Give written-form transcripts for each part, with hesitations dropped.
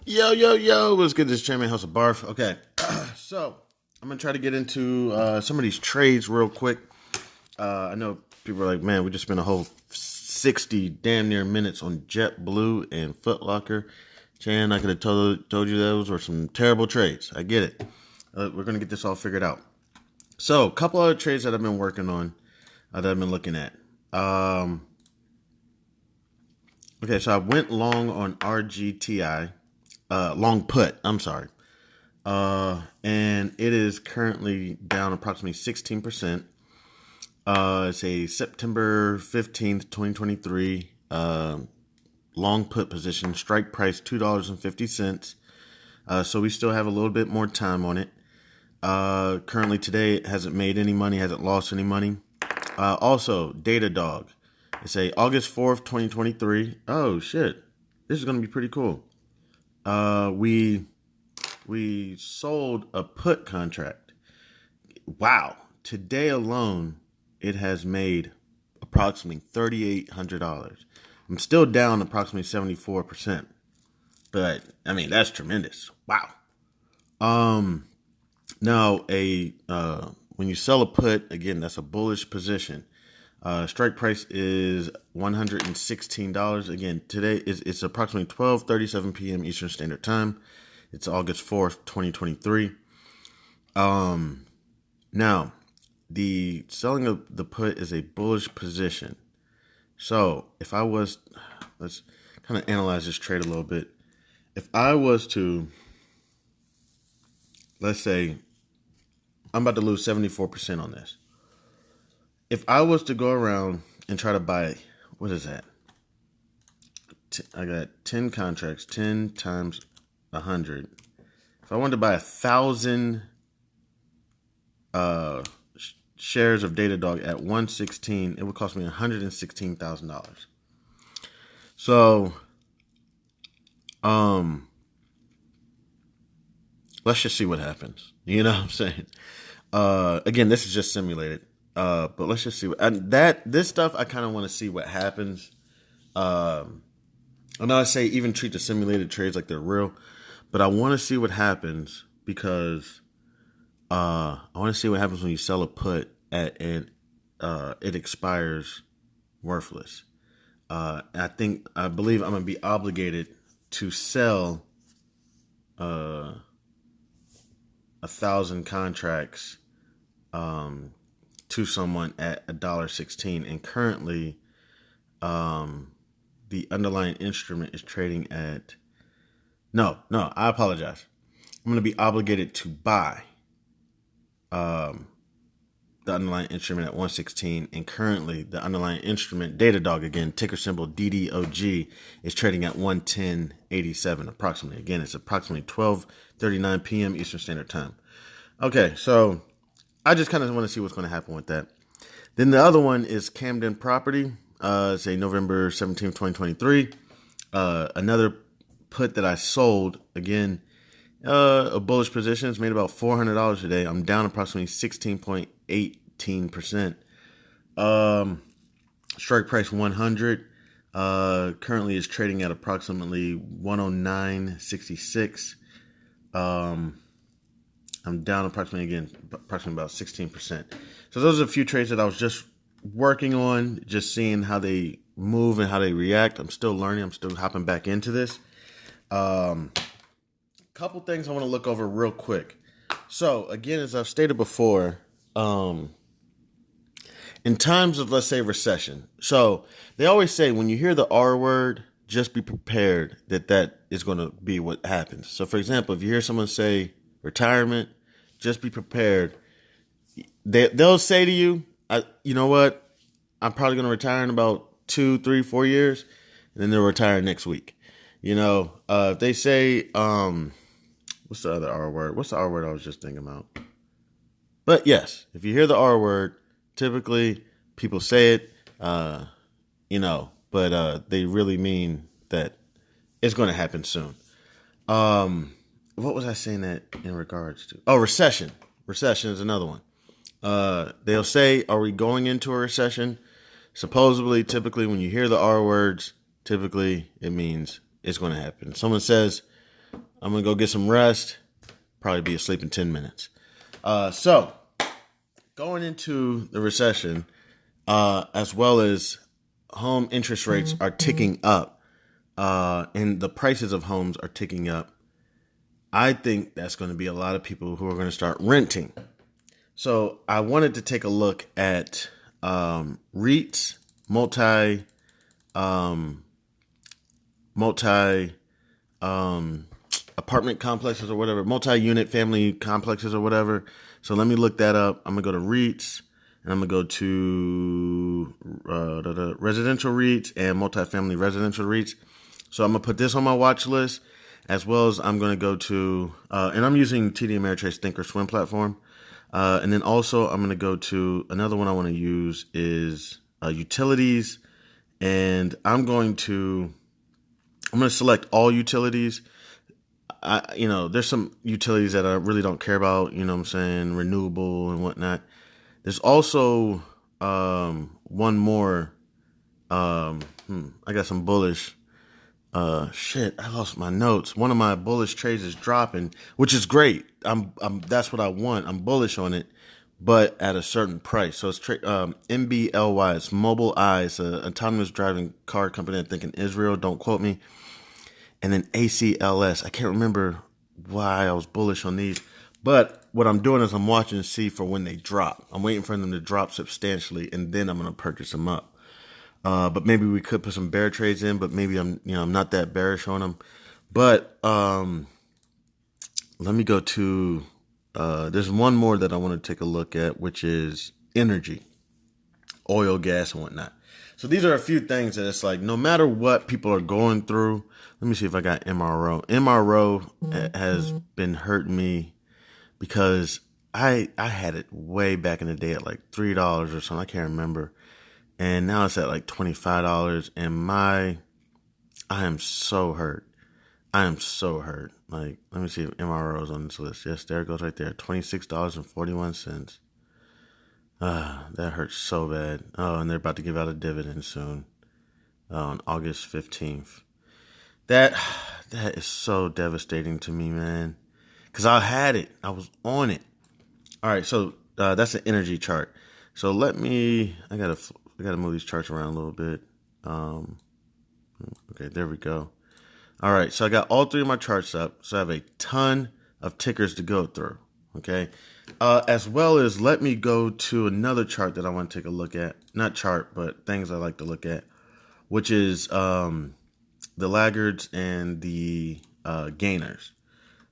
Yo, yo, yo, what's good? This is Chairman House of Barf. Okay, so I'm going to try to get into some of these trades real quick. I know people are like, man, we just spent a whole 60 damn near minutes on JetBlue and Foot Locker. Chan, I could have told you those were some terrible trades. I get it. We're going to get this all figured out. So, a couple other trades that I've been working on, that I've been looking at. Okay, so I went long on RGTI. Long put, I'm sorry. And it is currently down approximately 16%. It's a September 15th, 2023, long put position, strike price $2.50. So we still have a little bit more time on it. Currently today, it hasn't made any money, hasn't lost any money. Also, Datadog. It's a August 4th, 2023. Oh, shit. This is going to be pretty cool. We sold a put contract. Wow. Today alone, it has made approximately $3,800. I'm still down approximately 74%. But, I mean, that's tremendous. Wow. Now, when you sell a put, again, that's a bullish position. Strike price is $116. Again, today it's approximately 12:37 p.m. Eastern Standard Time. It's August 4th, 2023. Now, the selling of the put is a bullish position. So, if I was, let's kind of analyze this trade a little bit. If I was to, let's say, I'm about to lose 74% on this. If I was to go around and try to buy, what is that? I got 10 contracts, 10 times 100. If I wanted to buy 1,000 shares of Datadog at 116, it would cost me $116,000. So, let's just see what happens. You know what I'm saying? Again, this is just simulated. But let's just see this stuff. I kind of want to see what happens. And I say even treat the simulated trades like they're real, but I want to see what happens because I want to see what happens when you sell a put and it expires worthless. I believe I'm gonna be obligated to sell 1,000 contracts to someone at $1.16, and currently the underlying instrument is trading at no, I apologize. I'm going to be obligated to buy the underlying instrument at 116, and currently the underlying instrument, Datadog, again, ticker symbol DDOG, is trading at 110.87 approximately. Again, it's approximately 12:39 p.m. Eastern Standard Time. Okay, so I just kind of want to see what's going to happen with that. Then the other one is Camden Property. It's a November 17th, 2023. Another put that I sold. Again, a bullish position. It's made about $400 today. I'm down approximately 16.18%. Strike price 100. Currently is trading at approximately 109.66. I'm down approximately about 16%. So those are a few trades that I was just working on, just seeing how they move and how they react. I'm still learning. I'm still hopping back into this. Couple things I want to look over real quick. So again, as I've stated before, in times of, let's say, recession. So they always say when you hear the R word, just be prepared that is going to be what happens. So for example, if you hear someone say retirement, just be prepared. They'll say to you, you know what? I'm probably going to retire in about 2, 3, 4 years, and then they'll retire next week. If they say, what's the other R word? What's the R word I was just thinking about? But yes, if you hear the R word, typically people say it, but they really mean that it's going to happen soon. What was I saying that in regards to? Oh, recession. Recession is another one. They'll say, are we going into a recession? Supposedly, typically, when you hear the R words, typically it means it's going to happen. Someone says, I'm going to go get some rest. Probably be asleep in 10 minutes. So, going into the recession, as well as home interest rates are ticking up, and the prices of homes are ticking up, I think that's going to be a lot of people who are going to start renting. So I wanted to take a look at REITs, multi apartment complexes or whatever, multi-unit family complexes or whatever. So let me look that up. I'm gonna go to REITs, and I'm gonna go to residential REITs and multifamily residential REITs. So I'm gonna put this on my watch list, as well as I'm gonna go to, and I'm using TD Ameritrade's Thinkorswim platform. And then also I'm gonna go to another one I want to use is utilities, and I'm gonna select all utilities. There's some utilities that I really don't care about, you know what I'm saying, renewable and whatnot. There's also one more. I got some bullish. I lost my notes. One of my bullish trades is dropping, which is great. That's what I want. I'm bullish on it, but at a certain price. So it's MBLY. It's Mobileye. It's an autonomous driving car company, I think, in Israel. Don't quote me. And then ACLS. I can't remember why I was bullish on these, but what I'm doing is I'm watching to see for when they drop. I'm waiting for them to drop substantially, and then I'm going to purchase them up. But maybe we could put some bear trades in, but maybe I'm not that bearish on them. But let me go to, there's one more that I want to take a look at, which is energy, oil, gas, and whatnot. So these are a few things that it's like, no matter what people are going through. Let me see if I got MRO. MRO has been hurting me because I had it way back in the day at like $3 or something. I can't remember. And now it's at like $25. And I am so hurt. I am so hurt. Like, let me see if MRO is on this list. Yes, there it goes right there. $26.41. That hurts so bad. Oh, and they're about to give out a dividend soon. On August 15th. That is so devastating to me, man. Because I had it. I was on it. All right, so that's an energy chart. So I gotta move these charts around a little bit. Okay, there we go. All right, so I got all three of my charts up. So I have a ton of tickers to go through. Okay, as well as let me go to another chart that I want to take a look at. Not chart, but things I like to look at, which is the laggards and the gainers.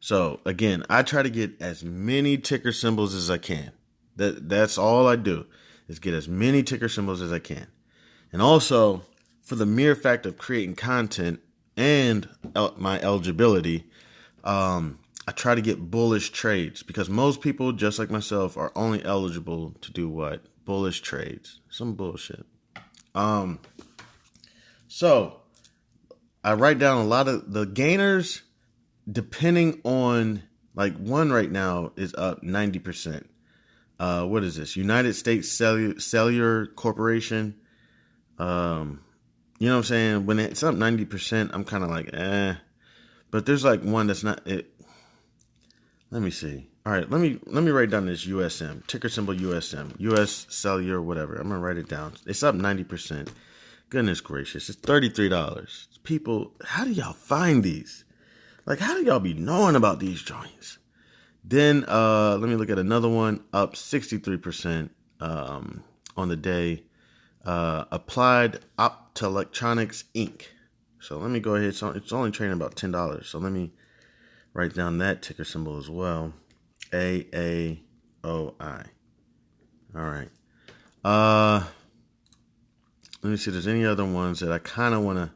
So again, I try to get as many ticker symbols as I can. That's all I do, is get as many ticker symbols as I can. And also, for the mere fact of creating content and my eligibility, I try to get bullish trades, because most people, just like myself, are only eligible to do what? Bullish trades. Some bullshit. So I write down a lot of the gainers, depending on, like, one right now is up 90%. What is this? United States Cellular Corporation. You know what I'm saying? When it's up 90%, I'm kind of like, eh. But there's like one that's not it. Let me see. All right, let me write down this USM, ticker symbol USM, US Cellular, whatever. I'm gonna write it down. It's up 90%. Goodness gracious, it's $33. People, how do y'all find these? Like, how do y'all be knowing about these joints? Then let me look at another one, up 63% on the day. Applied Optoelectronics Inc. So let me go ahead. It's only trading about $10. So let me write down that ticker symbol as well. AAOI. All right. Let me see if there's any other ones that I kind of want to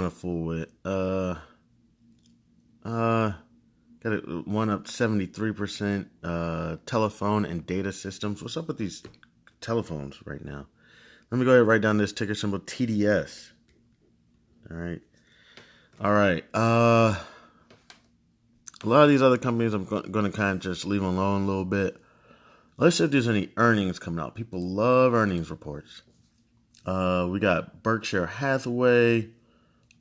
fool with. Got one up 73%. Telephone and data systems. What's up with these telephones right now? Let me go ahead and write down this ticker symbol TDS. All right. A lot of these other companies I'm going to kind of just leave alone a little bit. Let's see if there's any earnings coming out. People love earnings reports. We got Berkshire Hathaway.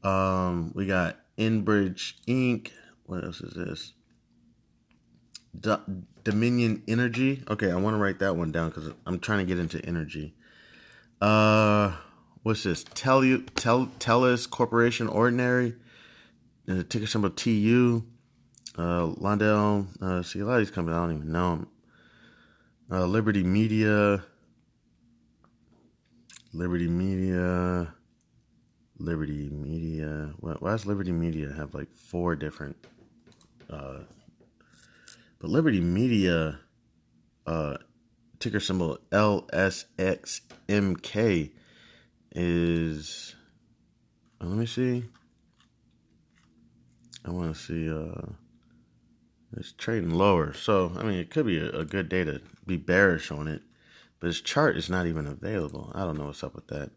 We got Enbridge Inc. What else is this? Dominion Energy. Okay, I want to write that one down because I'm trying to get into energy. What's this? TELUS Corporation Ordinary. The ticker symbol TU. Londell. See, a lot of these companies I don't even know them. Liberty Media. Why does Liberty Media have like 4 different? But Liberty Media, ticker symbol LSXMK is. Let me see. I want to see. It's trading lower, so I mean it could be a good day to be bearish on it. But his chart is not even available. I don't know what's up with that.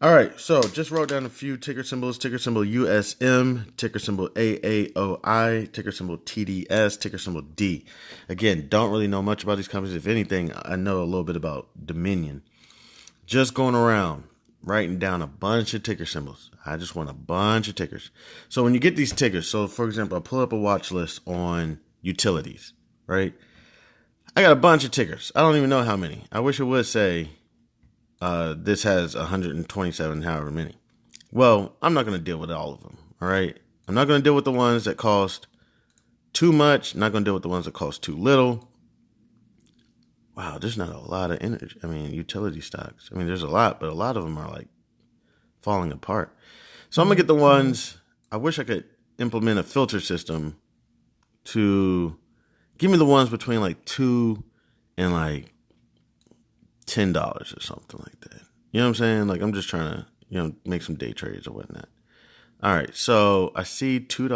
All right, so just wrote down a few ticker symbols. Ticker symbol USM, ticker symbol AAOI, ticker symbol TDS, ticker symbol D. Again, don't really know much about these companies. If anything, I know a little bit about Dominion. Just going around, writing down a bunch of ticker symbols. I just want a bunch of tickers. So when you get these tickers, so for example, I pull up a watch list on utilities, right? I got a bunch of tickers. I don't even know how many. I wish it would say this has 127 however many. Well, I'm not going to deal with all of them, all right? I'm not going to deal with the ones that cost too much. I'm not going to deal with the ones that cost too little. Wow, there's not a lot of energy. I mean, utility stocks. I mean, there's a lot, but a lot of them are like falling apart. So I'm going to get the ones, I wish I could implement a filter system to give me the ones between like $2 and like $10 or something like that. You know what I'm saying? Like I'm just trying to, make some day trades or whatnot. All right, so I see $2.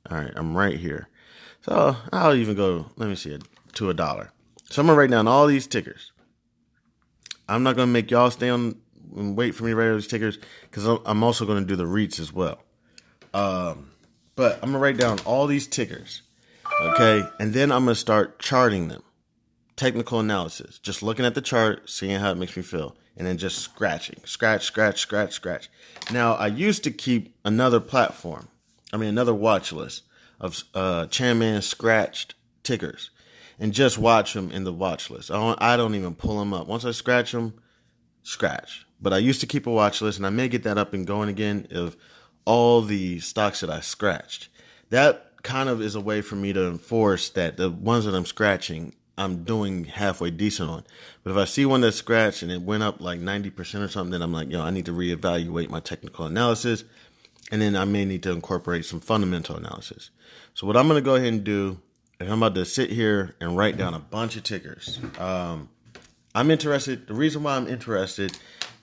All right, I'm right here. So I'll even go, let me see, to $1. So I'm gonna write down all these tickers. I'm not gonna make y'all stay on and wait for me to write all these tickers because I'm also gonna do the REITs as well. But I'm gonna write down all these tickers, okay? And then I'm gonna start charting them. Technical analysis, just looking at the chart, seeing how it makes me feel, and then just scratching, scratch. Now, I used to keep another watch list of Chairman scratched tickers and just watch them in the watch list. I don't even pull them up. Once I scratch them, scratch. But I used to keep a watch list, and I may get that up and going again of all the stocks that I scratched. That kind of is a way for me to enforce that the ones that I'm scratching, I'm doing halfway decent on. But if I see one that's scratched and it went up like 90% or something, then I'm like, I need to reevaluate my technical analysis. And then I may need to incorporate some fundamental analysis. So what I'm going to go ahead and do is I'm about to sit here and write down a bunch of tickers. I'm interested. The reason why I'm interested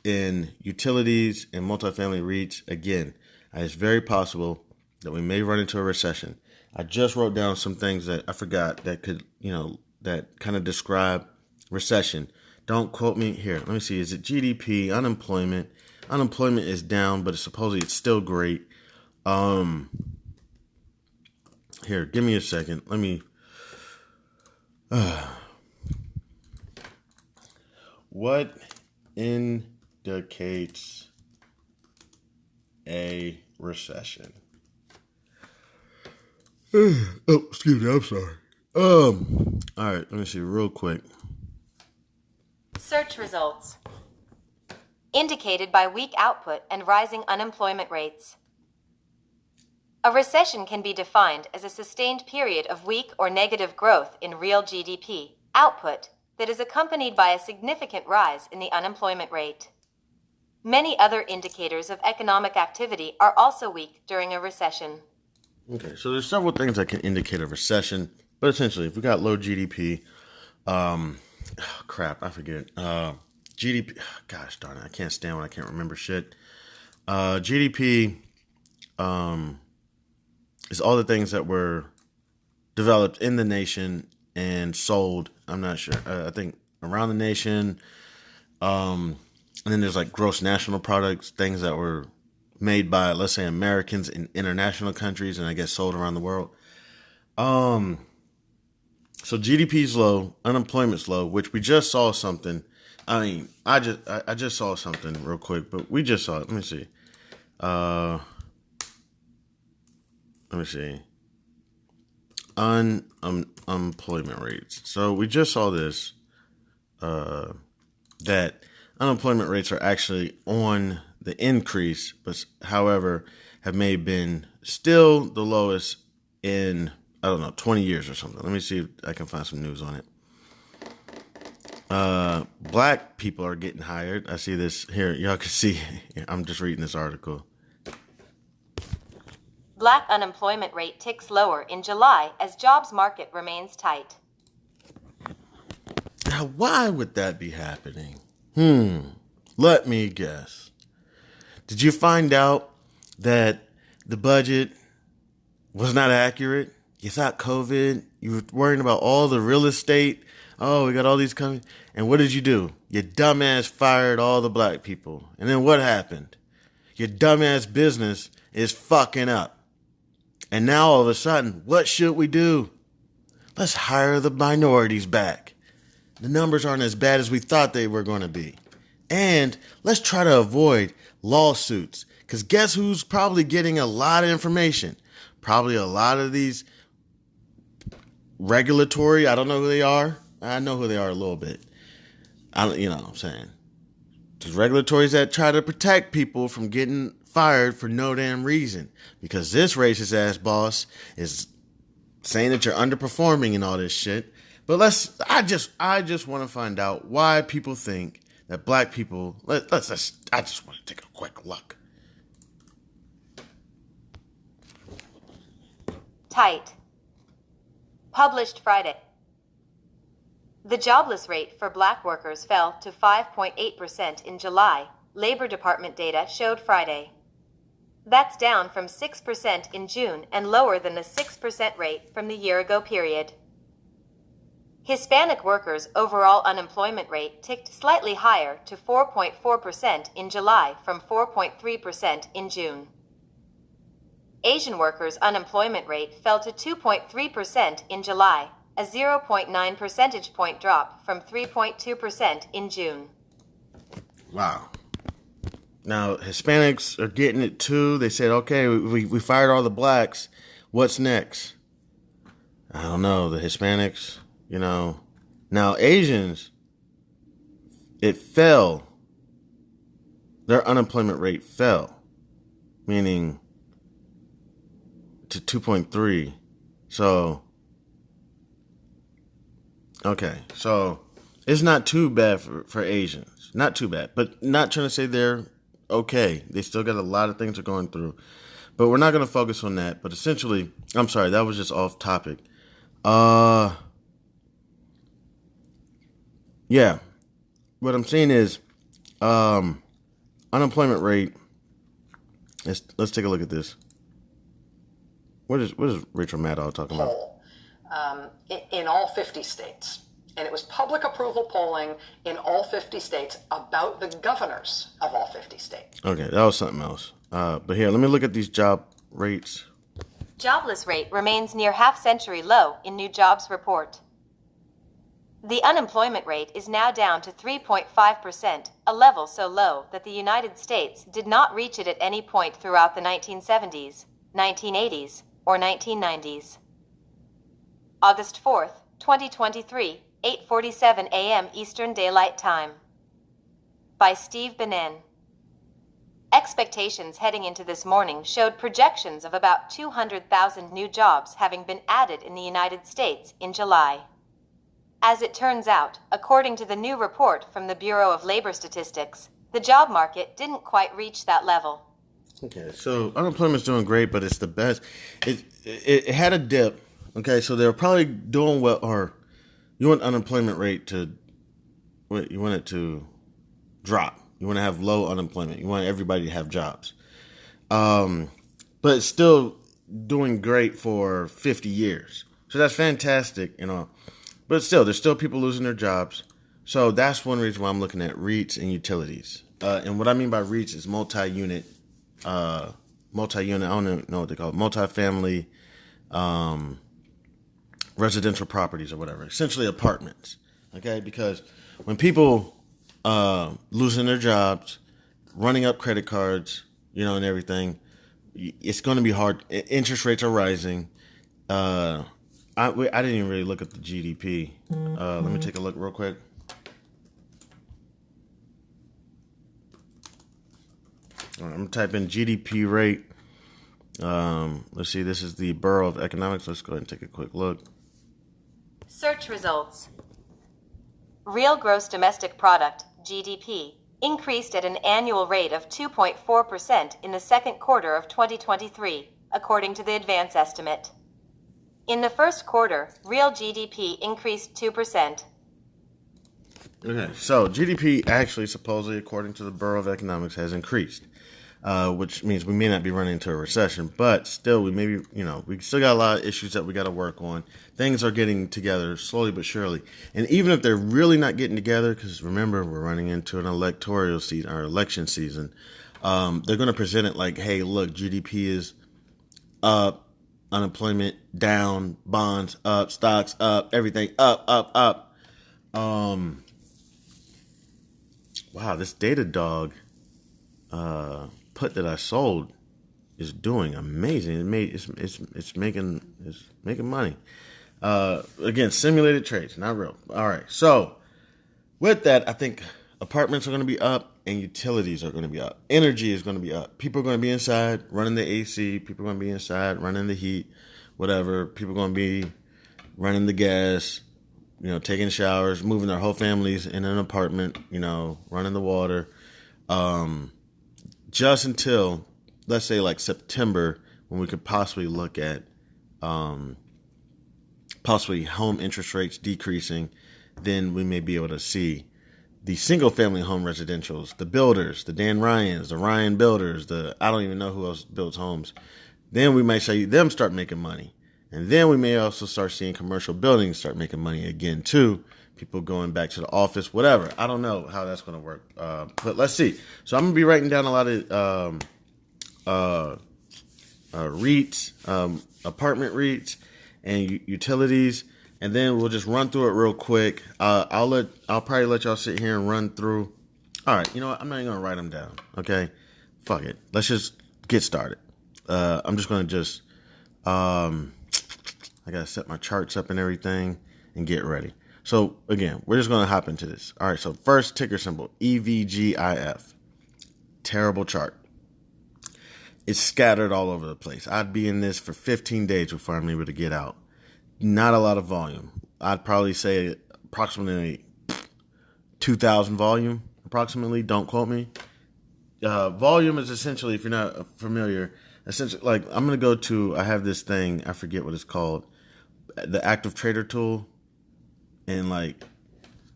in utilities and multifamily REITs, again, it's very possible that we may run into a recession. I just wrote down some things that I forgot that could, that kind of describe recession. Don't quote me here. Let me see. Is it GDP, unemployment? Unemployment is down, but supposedly it's still great. Here, give me a second. Let me. What indicates a recession? Oh, excuse me. I'm sorry. All right. Let me see real quick. Search results. Indicated by weak output and rising unemployment rates. A recession can be defined as a sustained period of weak or negative growth in real GDP output that is accompanied by a significant rise in the unemployment rate. Many other indicators of economic activity are also weak during a recession. Okay, so there's several things that can indicate a recession, but essentially, if we got low GDP, I forget. GDP, gosh darn it, I can't stand when I can't remember shit. GDP is all the things that were developed in the nation and sold. I'm not sure. I think around the nation. And then there's like gross national products, things that were made by, let's say, Americans in international countries and I guess sold around the world. So GDP is low, unemployment's low, which we just saw something. I mean, I just saw something real quick, but we just saw it. Let me see. let me see. Unemployment rates. So we just saw this, that unemployment rates are actually on the increase, but however, have maybe been still the lowest in, I don't know, 20 years or something. Let me see if I can find some news on it. Black people are getting hired. I see this here. Y'all can see, I'm just reading this article. Black unemployment rate ticks lower in July as jobs market remains tight. Now, why would that be happening? Let me guess. Did you find out that the budget was not accurate? You thought COVID, you were worrying about all the real estate. Oh, we got all these coming. And what did you do? Your dumbass fired all the black people. And then what happened? Your dumbass business is fucking up. And now all of a sudden, what should we do? Let's hire the minorities back. The numbers aren't as bad as we thought they were going to be. And let's try to avoid lawsuits. Because guess who's probably getting a lot of information? Probably a lot of these regulatory, I don't know who they are. I know who they are a little bit. You know what I'm saying? There's regulatories that try to protect people from getting fired for no damn reason. Because this racist ass boss is saying that you're underperforming and all this shit. But I just want to find out why people think that black people, I just want to take a quick look. Tight. Published Friday. The jobless rate for black workers fell to 5.8% in July, Labor Department data showed Friday. That's down from 6% in June and lower than the 6% rate from the year-ago period. Hispanic workers' overall unemployment rate ticked slightly higher to 4.4% in July from 4.3% in June. Asian workers' unemployment rate fell to 2.3% in July, a 0.9 percentage point drop from 3.2% in June. Wow. Now, Hispanics are getting it too. They said, okay, we fired all the blacks. What's next? I don't know. The Hispanics, you know. Now, Asians, it fell. Their unemployment rate fell, meaning to 2.3. So, okay. So, it's not too bad for Asians. Not too bad. But not trying to say they're okay. They still got a lot of things they're going through. But we're not going to focus on that. But essentially, I'm sorry, that was just off topic. Yeah. What I'm saying is, unemployment rate. Let's take a look at this. What is Rachel Maddow talking about? In all 50 states. And it was public approval polling in all 50 states about the governors of all 50 states. Okay, that was something else. But here, let me look at these job rates. Jobless rate remains near half-century low in new jobs report. The unemployment rate is now down to 3.5%, a level so low that the United States did not reach it at any point throughout the 1970s, 1980s, or 1990s. August 4th, 2023, 8:47 a.m. Eastern Daylight Time. By Steve Benin. Expectations heading into this morning showed projections of about 200,000 new jobs having been added in the United States in July. As it turns out, according to the new report from the Bureau of Labor Statistics, the job market didn't quite reach that level. Okay, so unemployment's doing great, but it's the best. It had a dip. Okay, so they're probably doing well, or you want unemployment rate to, you want it to drop. You want to have low unemployment. You want everybody to have jobs. But it's still doing great for 50 years. So that's fantastic, you know. But still, there's still people losing their jobs. So that's one reason why I'm looking at REITs and utilities. And what I mean by REITs is multi-unit, I don't know what they call it, multi-family, residential properties or whatever, essentially apartments. Okay, because when people losing their jobs, running up credit cards, you know, and everything, it's going to be hard. Interest rates are rising. I didn't even really look at the GDP. Let me take a look real quick. All right, I'm going to type in GDP rate. Let's see. This is the Bureau of Economics. Let's go ahead and take a quick look. Search results. Real gross domestic product, GDP, increased at an annual rate of 2.4% in the second quarter of 2023, according to the advance estimate. In the first quarter, real GDP increased 2%. Okay, so GDP actually, supposedly, according to the Bureau of Economics, has increased, which means we may not be running into a recession, but still, we still got a lot of issues that we got to work on. Things are getting together slowly but surely, and even if they're really not getting together, because remember, we're running into an electoral season, or election season, they're going to present it like, hey, look, GDP is up, unemployment down, bonds up, stocks up, everything up. Wow, this Datadog put that I sold is doing amazing. It's making money. Again, simulated trades, not real. All right, so with that, I think apartments are going to be up and utilities are going to be up. Energy is going to be up. People are going to be inside running the AC. People are going to be inside running the heat, whatever. People are going to be running the gas, taking showers, moving their whole families in an apartment, running the water. Just until, let's say, like September, when we could possibly look at possibly home interest rates decreasing, then we may be able to see the single-family home residentials, the builders, the Dan Ryans, the Ryan builders, I don't even know who else builds homes. Then we might see them start making money. And then we may also start seeing commercial buildings start making money again, too. People going back to the office, whatever. I don't know how that's going to work. But let's see. So I'm going to be writing down a lot of REITs, apartment REITs, and utilities. And then we'll just run through it real quick. I'll probably let y'all sit here and run through. All right, you know what? I'm not even going to write them down, okay? Fuck it. Let's just get started. I'm just going to I got to set my charts up and everything and get ready. So, again, we're just going to hop into this. All right, so first ticker symbol, EVGIF. Terrible chart. It's scattered all over the place. I'd be in this for 15 days before I'm able to get out. Not a lot of volume. I'd probably say approximately 2,000 volume, approximately. Don't quote me. Volume is essentially, if you're not familiar, essentially, like, I'm going to go to, I have this thing, I forget what it's called, the active trader tool. And, like,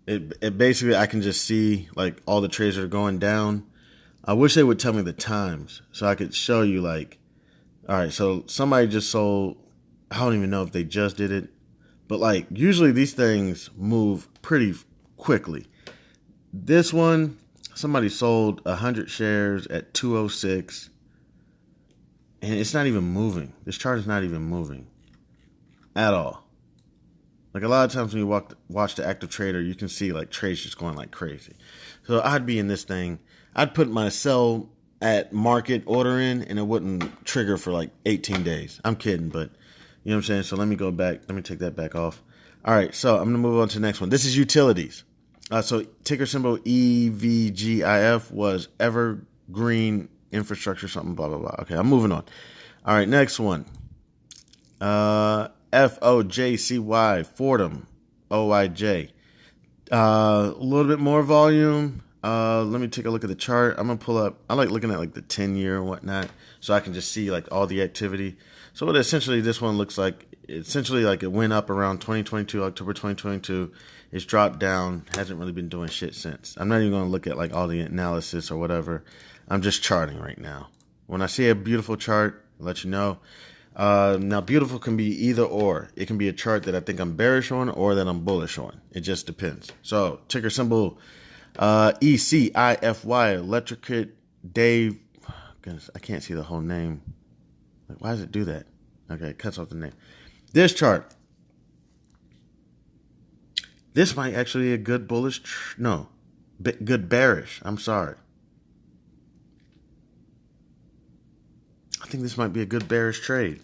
it basically, I can just see, like, all the trades that are going down. I wish they would tell me the times so I could show you, like, all right, so somebody just sold, I don't even know if they just did it, but, like, usually these things move pretty quickly. This one, somebody sold 100 shares at 206, and it's not even moving. This chart is not even moving at all. Like, a lot of times when you watch the active trader, you can see, like, trades just going like crazy. So I'd be in this thing. I'd put my sell at market order in, and it wouldn't trigger for like 18 days. I'm kidding, but you know what I'm saying? So let me go back. Let me take that back off. All right, so I'm going to move on to the next one. This is utilities. So ticker symbol EVGIF was Evergreen Infrastructure, something, blah, blah, blah. Okay, I'm moving on. All right, next one. FOJCY, Fordham, OIJ. A little bit more volume. Let me take a look at the chart. I'm going to pull up, I like looking at like the 10-year and whatnot, so I can just see like all the activity. So what essentially this one looks like, essentially like it went up around 2022, October 2022. It's dropped down, hasn't really been doing shit since. I'm not even going to look at like all the analysis or whatever. I'm just charting right now. When I see a beautiful chart, I'll let you know. Now, beautiful can be either or. It can be a chart that I think I'm bearish on or that I'm bullish on. It just depends. So, ticker symbol ECIFY, Electric Dave. Goodness, I can't see the whole name. Like, why does it do that? Okay, it cuts off the name. This chart. This might actually be a good bullish. Good bearish. I'm sorry. I think this might be a good bearish trade.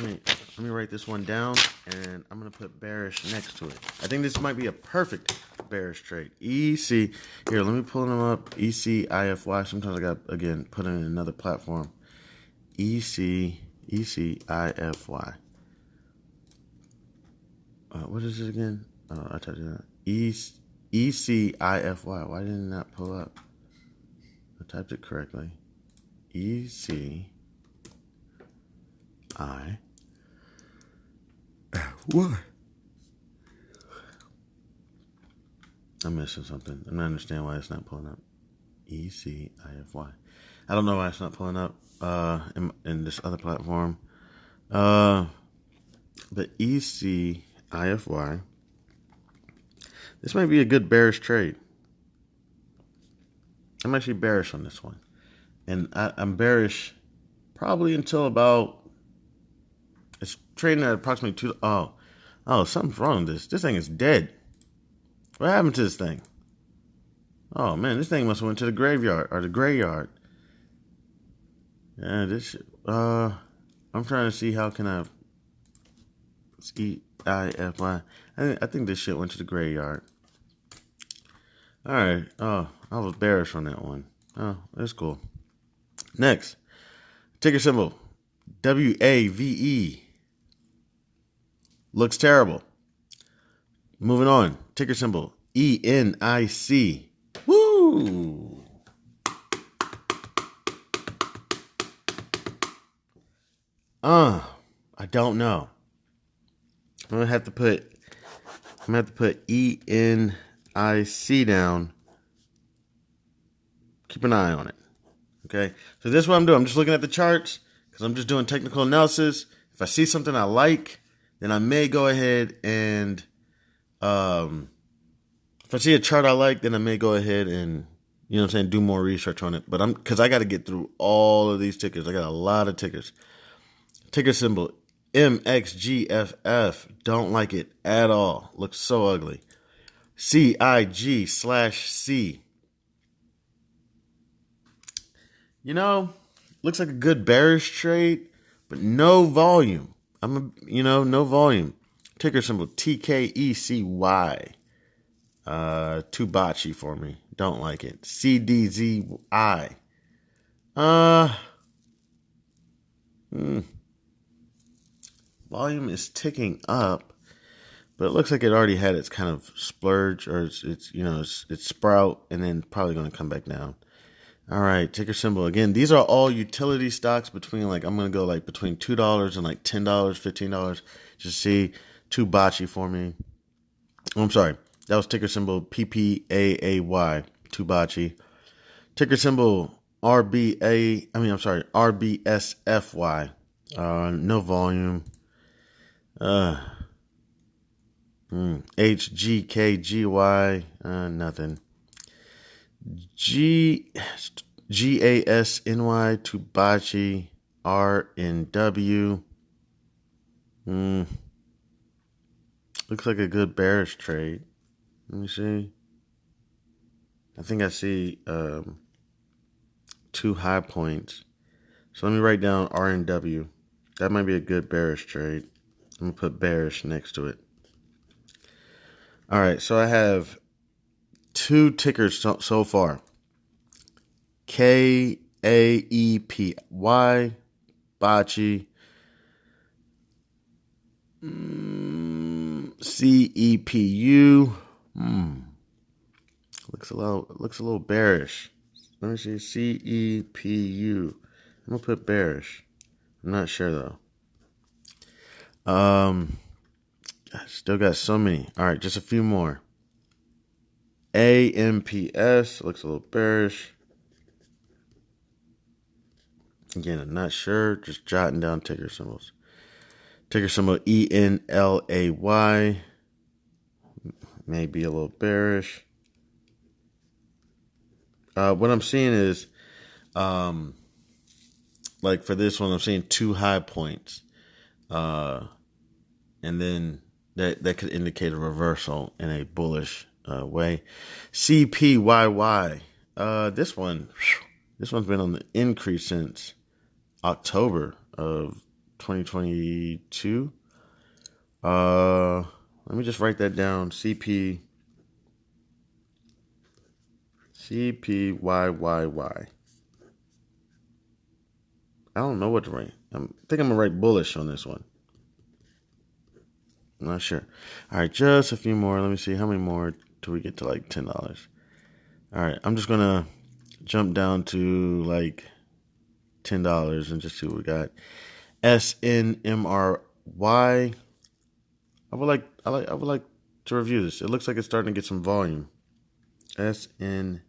Let me write this one down, and I'm going to put bearish next to it. I think this might be a perfect bearish trade. EC. Here, let me pull them up. ECIFY. Sometimes I got, again, put it in another platform. ECIFY. What is it again? Oh, I typed it out. ECIFY. Why didn't that pull up? I typed it correctly. ECIFY. What? I'm missing something. I'm not understanding why it's not pulling up. ECIFY. I don't know why it's not pulling up in this other platform. The ECIFY. This might be a good bearish trade. I'm actually bearish on this one. And I'm bearish probably until about... It's trading at approximately 2... Oh, something's wrong with this. This thing is dead. What happened to this thing? Oh, man, this thing must have went to the graveyard, or the graveyard. Yeah, this... I'm trying to see how can I... ECIFY. I think this shit went to the graveyard. Alright. Oh, I was bearish on that one. Oh, that's cool. Next. Ticker symbol. WAVE. Looks terrible. Moving on. Ticker symbol. ENIC. Woo! I don't know. I'm gonna have to put ENIC down. Keep an eye on it. Okay? So this is what I'm doing. I'm just looking at the charts because I'm just doing technical analysis. If I see something I like, then I may go ahead and if I see a chart I like, then I may go ahead and, you know what I'm saying, do more research on it. But because I got to get through all of these tickers. I got a lot of tickers. Ticker symbol MXGFF. Don't like it at all. Looks so ugly. CIG/C. You know, looks like a good bearish trade, but no volume. No volume. Ticker symbol TKECY. Too botchy for me. Don't like it. CDZI. Volume is ticking up, but it looks like it already had its kind of splurge, or it's sprout, and then probably going to come back down. All right, ticker symbol again. These are all utility stocks between I'm going to go between $2 and $10, $15. Just see, too botchy for me. Oh, I'm sorry. That was ticker symbol PPAAY, too botchy. Ticker symbol RBSFY. No volume. HGKGY. Nothing. GASNY, too botchy. RNW. Looks like a good bearish trade. Let me see. I think I see 2 high points. So let me write down RNW. That might be a good bearish trade. I'm going to put bearish next to it. All right, so I have 2 tickers so far. KAEPY, botchy. CEPU. Looks a little bearish. Let me see. CEPU. I'm gonna put bearish. I'm not sure though. I still got so many. All right, just a few more. AMPS looks a little bearish. Again, I'm not sure. Just jotting down ticker symbols. Ticker symbol ENLAY. May be a little bearish. What I'm seeing is, for this one, I'm seeing 2 high points. And then that could indicate a reversal in a bullish way. CPYY. This one, This one's been on the increase since October of 2022. Let me just write that down. CPYYY. I don't know what to write. I think I'm going to write bullish on this one. I'm not sure. All right, just a few more. Let me see. How many more till we get to like $10? All right, I'm just going to jump down to like $10 and just see what we got. SNMRY. I would like to review this. It looks like it's starting to get some volume. SNMRY.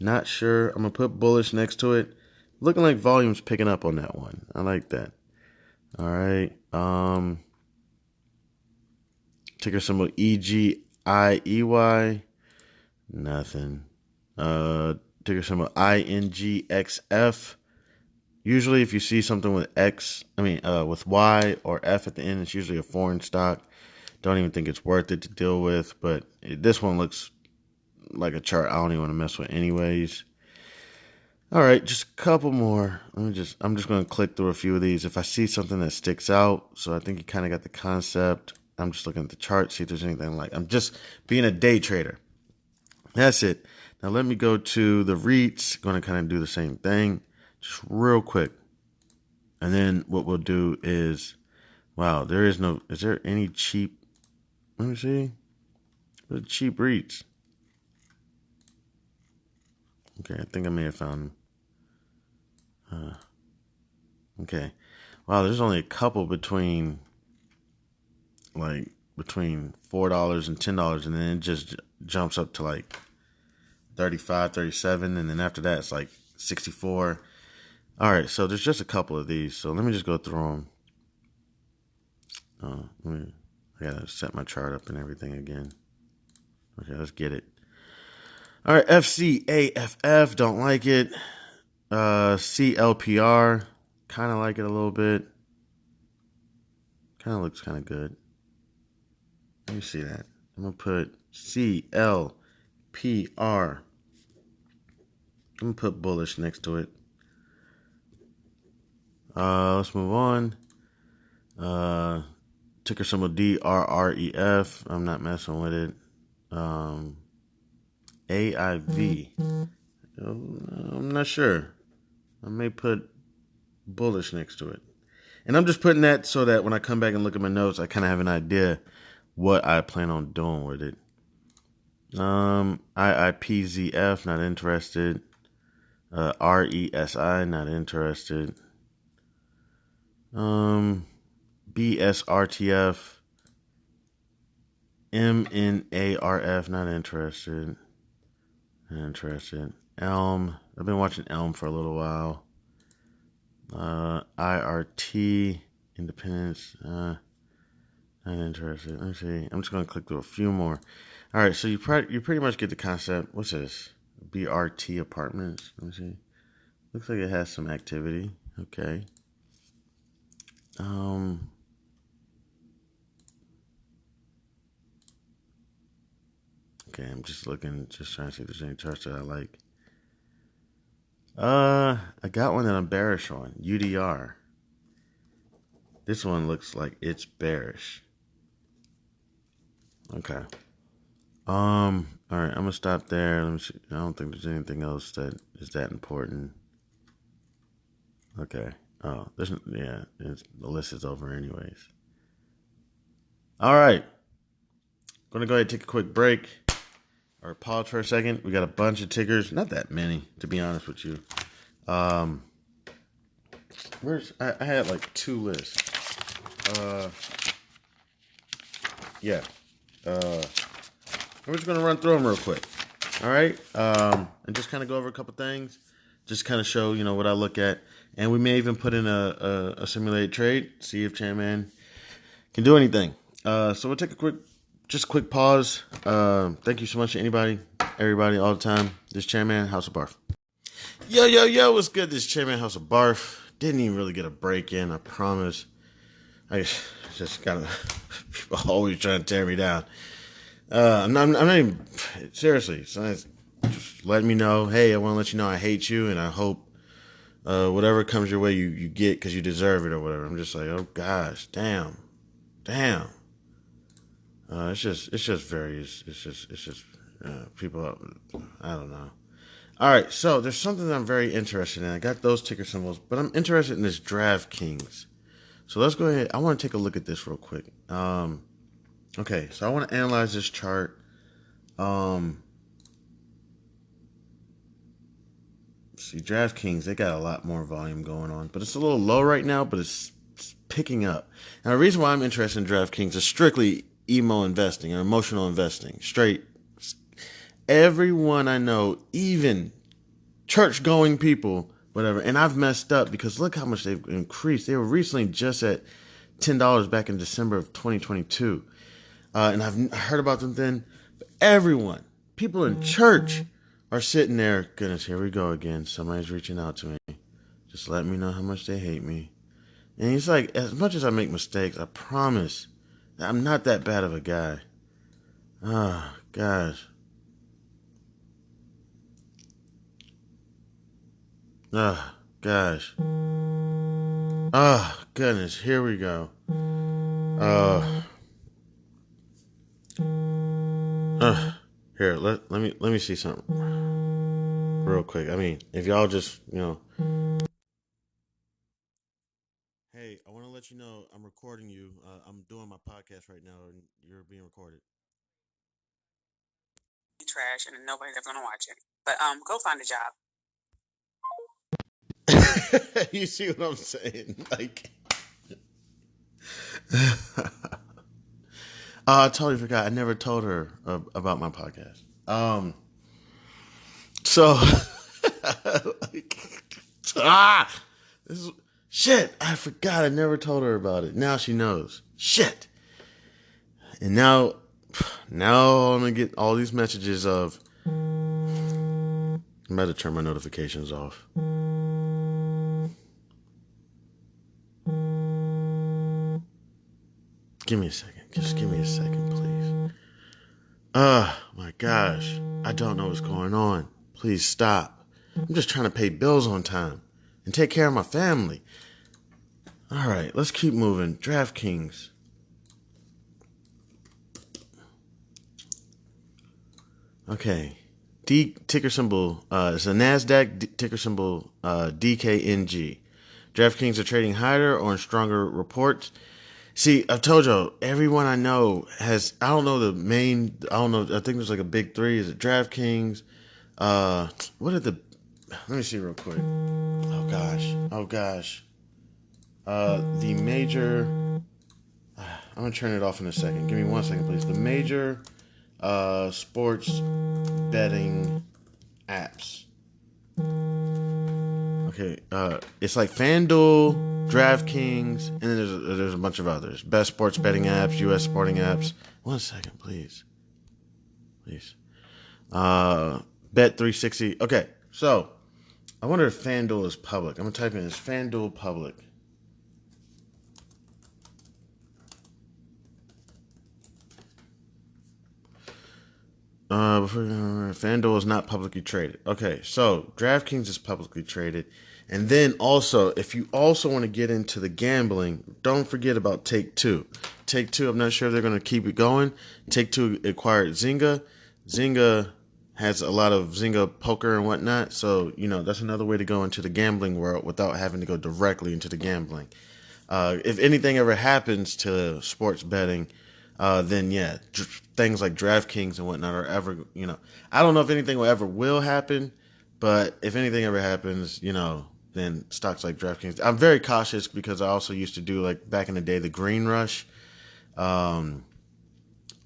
Not sure. I'm going to put bullish next to it. Looking like volume's picking up on that one. I like that. All right. Ticker symbol EGIEY. Nothing. Ticker symbol INGXF. Usually if you see something with with Y or F at the end, it's usually a foreign stock. Don't even think it's worth it to deal with, but this one looks like a chart I don't even want to mess with anyways. All right, just a couple more. I'm just going to click through a few of these. If I see something that sticks out, so I think you kind of got the concept. I'm just looking at the chart, see if there's anything like. I'm just being a day trader. That's it. Now let me go to the REITs. Going to kind of do the same thing, just real quick. And then what we'll do is, wow, is there any cheap? Let me see. What are cheap REITs? Okay, I think I may have found them. Okay. Wow, there's only a couple between $4 and $10, and then it just jumps up to like 35, 37, and then after that it's like 64. All right, so there's just a couple of these. So let me just go through them. I gotta set my chart up and everything again. Okay, let's get it. All right, FCAFF, don't like it. CLPR, kind of like it a little bit. Kind of looks kind of good. Let me see that. I'm going to put CLPR. I'm going to put bullish next to it. Let's move on. Ticker symbol DRREF. I'm not messing with it. AIV. I'm not sure. I may put bullish next to it. And I'm just putting that so that when I come back and look at my notes, I kind of have an idea what I plan on doing with it. IIPZF, not interested. RESI, not interested. BSRTF. MNARF, not interested. Not interested. Elm. I've been watching Elm for a little while. IRT, Independence, not interested. Let me see. I'm just going to click through a few more. All right, so you pretty much get the concept. What's this? BRT Apartments. Let me see. Looks like it has some activity. Okay. Okay, I'm just looking, just trying to see if there's any charts that I like. I got one that I'm bearish on. UDR. This one looks like it's bearish. Okay. All right, I'm gonna stop there. Let me see. I don't think there's anything else that is that important. Okay. Oh, the list is over anyways. All right. Gonna go ahead and take a quick break. Or pause for a second. We got a bunch of tickers. Not that many, to be honest with you. I had like 2 lists. We're just gonna run through them real quick. All right. And just kind of go over a couple things. Just kind of show, what I look at. And we may even put in a simulated trade. See if Chairman can do anything. So we'll take a quick pause. Thank you so much to everybody, all the time. This Chairman, House of Barf. Yo, what's good? This Chairman, House of Barf. Didn't even really get a break in, I promise. I just gotta, people always trying to tear me down. I'm not even, seriously, just let me know. Hey, I want to let you know I hate you, and I hope whatever comes your way, you get because you deserve it or whatever. I'm just like, oh gosh, damn. It's just people. I don't know. All right, so there's something that I'm very interested in. I got those ticker symbols, but I'm interested in this DraftKings. So let's go ahead. I want to take a look at this real quick. Okay, so I want to analyze this chart. See, DraftKings, they got a lot more volume going on, but it's a little low right now, but it's picking up. And the reason why I'm interested in DraftKings is strictly emo investing or emotional investing. Straight. Everyone I know, even church going people, whatever, and I've messed up because look how much they've increased. They were recently just at $10 back in December of 2022. And I've heard about them then. But everyone, people in church are sitting there, goodness, here we go again. Somebody's reaching out to me. Just let me know how much they hate me. And he's like, as much as I make mistakes, I promise that I'm not that bad of a guy. Oh, gosh. Oh, gosh. Oh, goodness. Here we go. Here, let me see something real quick. I mean, if y'all just, hey, I want to let you know I'm recording you. I'm doing my podcast right now, and you're being recorded. Trash and nobody's ever gonna watch it. But go find a job. You see what I'm saying? Like, I totally forgot. I never told her about my podcast. So, like, this is shit. I forgot. I never told her about it. Now she knows. Shit. And now I'm gonna get all these messages of. I'm about to turn my notifications off. Give me a second. Just give me a second, please. My gosh. I don't know what's going on. Please stop. I'm just trying to pay bills on time and take care of my family. All right, let's keep moving. DraftKings. Okay. Ticker symbol. It's a NASDAQ ticker symbol DKNG. DraftKings are trading higher on stronger reports. See, I've told you, everyone I know has, I don't know the main, I don't know, I think there's like a big three. Is it DraftKings? What are the, let me see real quick. Oh gosh. The major, I'm going to turn it off in a second. Give me 1 second, please. The major sports betting apps. Okay, it's like FanDuel, DraftKings, and then there's a bunch of others. Best sports betting apps, U.S. sporting apps. 1 second, please. Bet360. Okay, so I wonder if FanDuel is public. I'm gonna type in, is FanDuel public? FanDuel is not publicly traded. Okay, so DraftKings is publicly traded. And then also, if you also want to get into the gambling, don't forget about Take-Two. Take-Two, I'm not sure if they're going to keep it going. Take-Two acquired Zynga. Zynga has a lot of Zynga poker and whatnot. So, that's another way to go into the gambling world without having to go directly into the gambling. If anything ever happens to sports betting, then yeah, things like DraftKings and whatnot are ever, I don't know if anything will happen, but if anything ever happens, then stocks like DraftKings. I'm very cautious because I also used to do, like, back in the day, the Green Rush. DraftKings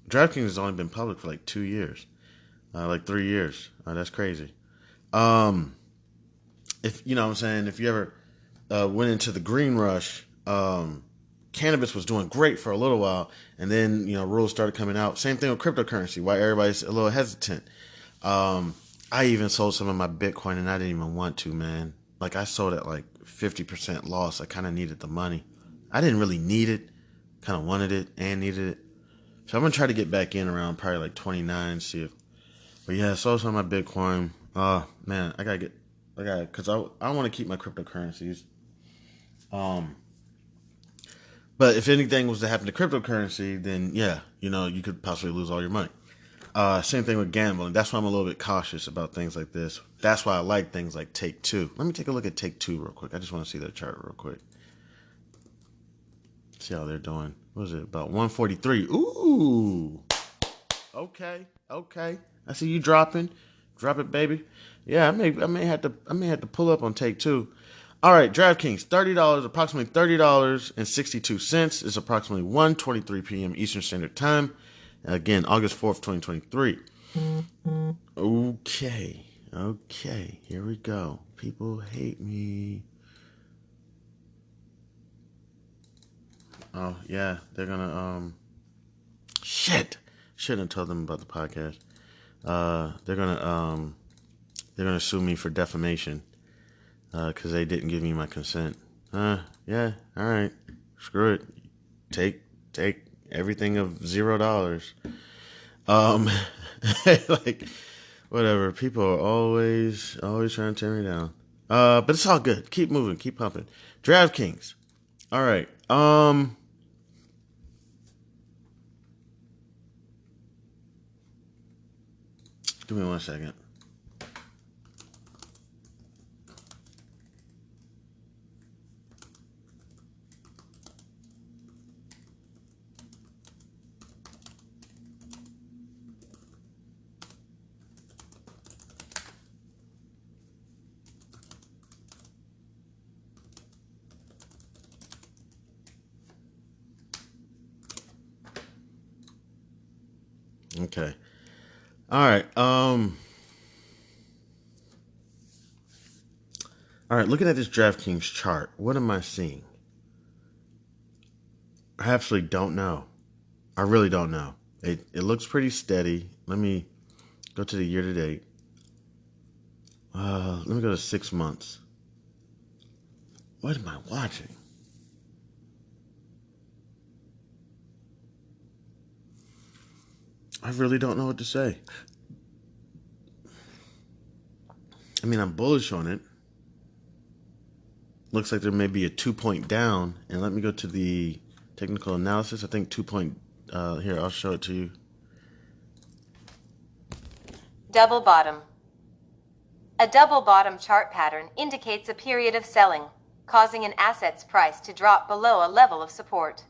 has only been public for like 2 years, like 3 years. That's crazy. If you know what I'm saying, if you ever went into the Green Rush, cannabis was doing great for a little while, and then rules started coming out. Same thing with cryptocurrency. Why everybody's a little hesitant. I even sold some of my Bitcoin, and I didn't even want to, man. Like, I sold at like 50% loss. I kind of needed the money. I didn't really need it. Kind of wanted it and needed it. So I'm gonna try to get back in around probably like 29. See if But yeah, so some of my Bitcoin. Man, because I want to keep my cryptocurrencies. Um, but if anything was to happen to cryptocurrency, then yeah, you could possibly lose all your money. Same thing with gambling. That's why I'm a little bit cautious about things like this. That's why I like things like Take-Two. Let me take a look at Take-Two real quick. I just want to see their chart real quick. See how they're doing. What is it? About 143. Ooh. Okay. I see you dropping. Drop it, baby. Yeah, I may have to pull up on Take-Two. All right, DraftKings, $30, approximately $30.62 is approximately 1:23 p.m. Eastern Standard Time. Again, August 4th, 2023. Okay, here we go. People hate me. Oh, yeah, they're gonna, shit. Shouldn't have told them about the podcast. They're gonna sue me for defamation, because they didn't give me my consent. Yeah, all right. Screw it. Take everything of $0. Like, whatever. People are always trying to tear me down. But it's all good. Keep moving. Keep pumping. DraftKings. All right. Give me 1 second. Okay. All right. All right. Looking at this DraftKings chart, what am I seeing? I absolutely don't know. I really don't know. It looks pretty steady. Let me go to the year to date. Let me go to 6 months. What am I watching? I really don't know what to say. I mean, I'm bullish on it. Looks like there may be a 2-point down. And let me go to the technical analysis. I think 2-point. Here, I'll show it to you. Double bottom. A double bottom chart pattern indicates a period of selling, causing an asset's price to drop below a level of support.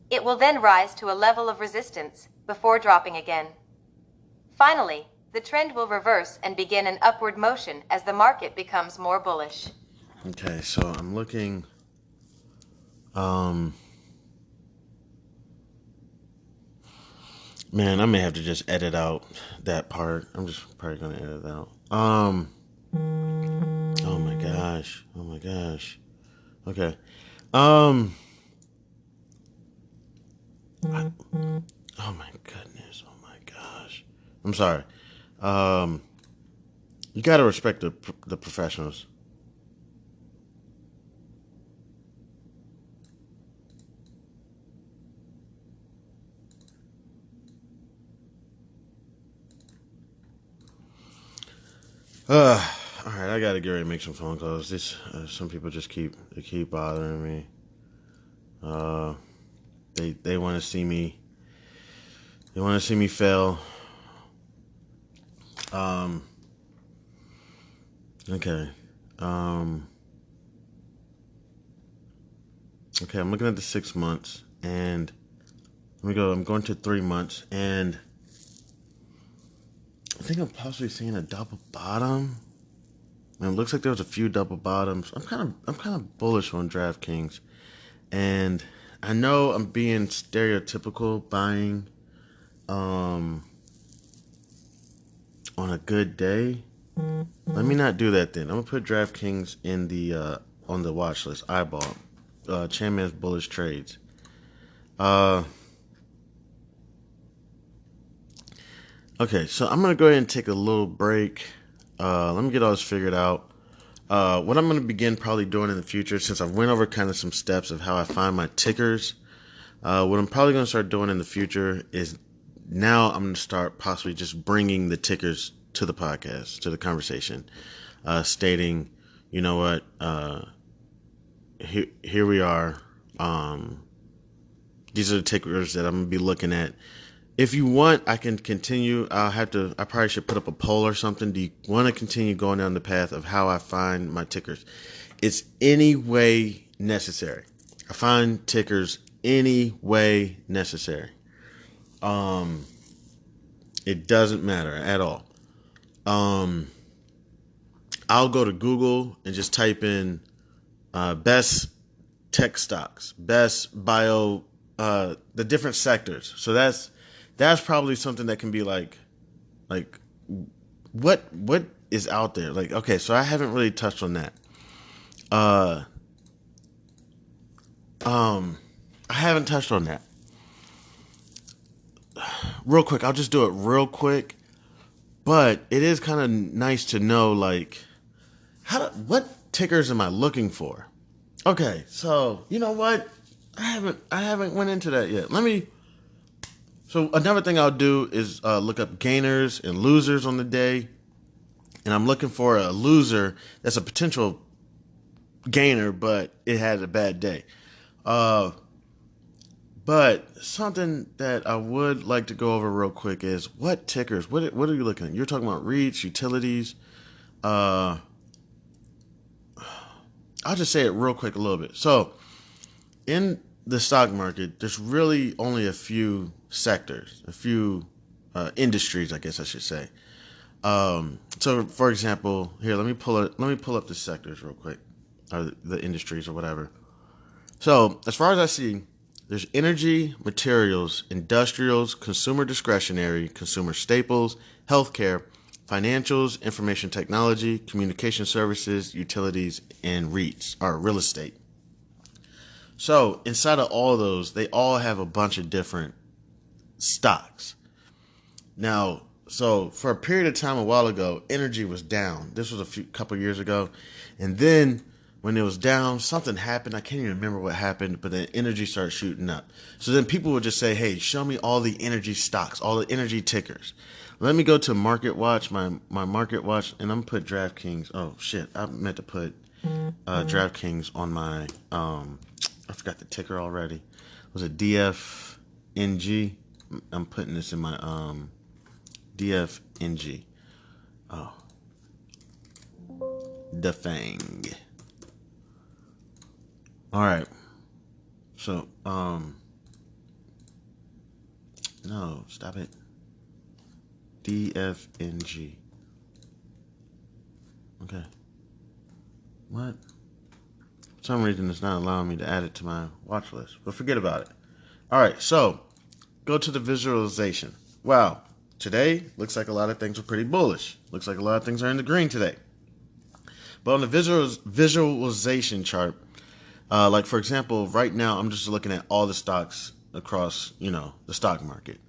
It will then rise to a level of resistance before dropping again. Finally, the trend will reverse and begin an upward motion as the market becomes more bullish. Okay, so I'm looking. Man, I may have to just edit out that part. I'm just probably gonna edit it out. Oh my gosh. Okay. Oh my goodness. Oh my gosh. I'm sorry. You gotta respect the professionals. All right, I gotta get ready to make some phone calls. Some people just keep bothering me. They want to see me. They want to see me fail. Okay. Okay, I'm looking at the 6 months, and let me go. I'm going to 3 months, and I think I'm possibly seeing a double bottom. And it looks like there was a few double bottoms. I'm kind of bullish on DraftKings, and I know I'm being stereotypical buying on a good day. Let me not do that then. I'm gonna put DraftKings in the on the watch list. Eyeball. Chanman's bullish trades. Okay, so I'm gonna go ahead and take a little break. Let me get all this figured out. What I'm gonna begin probably doing in the future, since I've went over kind of some steps of how I find my tickers, what I'm probably gonna start doing in the future is now I'm going to start possibly just bringing the tickers to the podcast, to the conversation, stating, you know what, here we are. These are the tickers that I'm going to be looking at. If you want, I can continue. I probably should put up a poll or something. Do you want to continue going down the path of how I find my tickers? It's any way necessary. I find tickers any way necessary. It doesn't matter at all. I'll go to Google and just type in best tech stocks, best bio, the different sectors. So that's probably something that can be like what is out there. Like, okay, so I haven't really touched on that. I haven't touched on that. Real quick, I'll just do it real quick. But it is kind of nice to know, like, what tickers am I looking for? Okay, so you know what? I haven't went into that yet. So another thing I'll do is look up gainers and losers on the day, and I'm looking for a loser that's a potential gainer, but it had a bad day. But something that I would like to go over real quick is what tickers, what are you looking at? You're talking about REITs, utilities. I'll just say it real quick a little bit. So in the stock market, there's really only a few sectors, a few industries, I guess I should say. So for example, here, let me pull up the sectors real quick, or the industries or whatever. So as far as I see, there's energy, materials, industrials, consumer discretionary, consumer staples, healthcare, financials, information technology, communication services, utilities, and REITs, or real estate. So inside of all of those, they all have a bunch of different stocks. Now, so for a period of time a while ago, energy was down. This was couple years ago. And then when it was down, something happened. I can't even remember what happened, but then energy started shooting up. So then people would just say, hey, show me all the energy stocks, all the energy tickers. Let me go to Market Watch, my Market Watch, and I'm going to put DraftKings. Oh, shit. I meant to put DraftKings on my, I forgot the ticker already. Was it DFNG? I'm putting this in my DFNG. Oh. The Fang. All right. So, no, stop it. DFNG. Okay. What? For some reason, it's not allowing me to add it to my watch list, but forget about it. All right, so go to the visualization. Wow, today looks like a lot of things are pretty bullish. Looks like a lot of things are in the green today. But on the visualization chart, like for example, right now I'm just looking at all the stocks across, the stock market.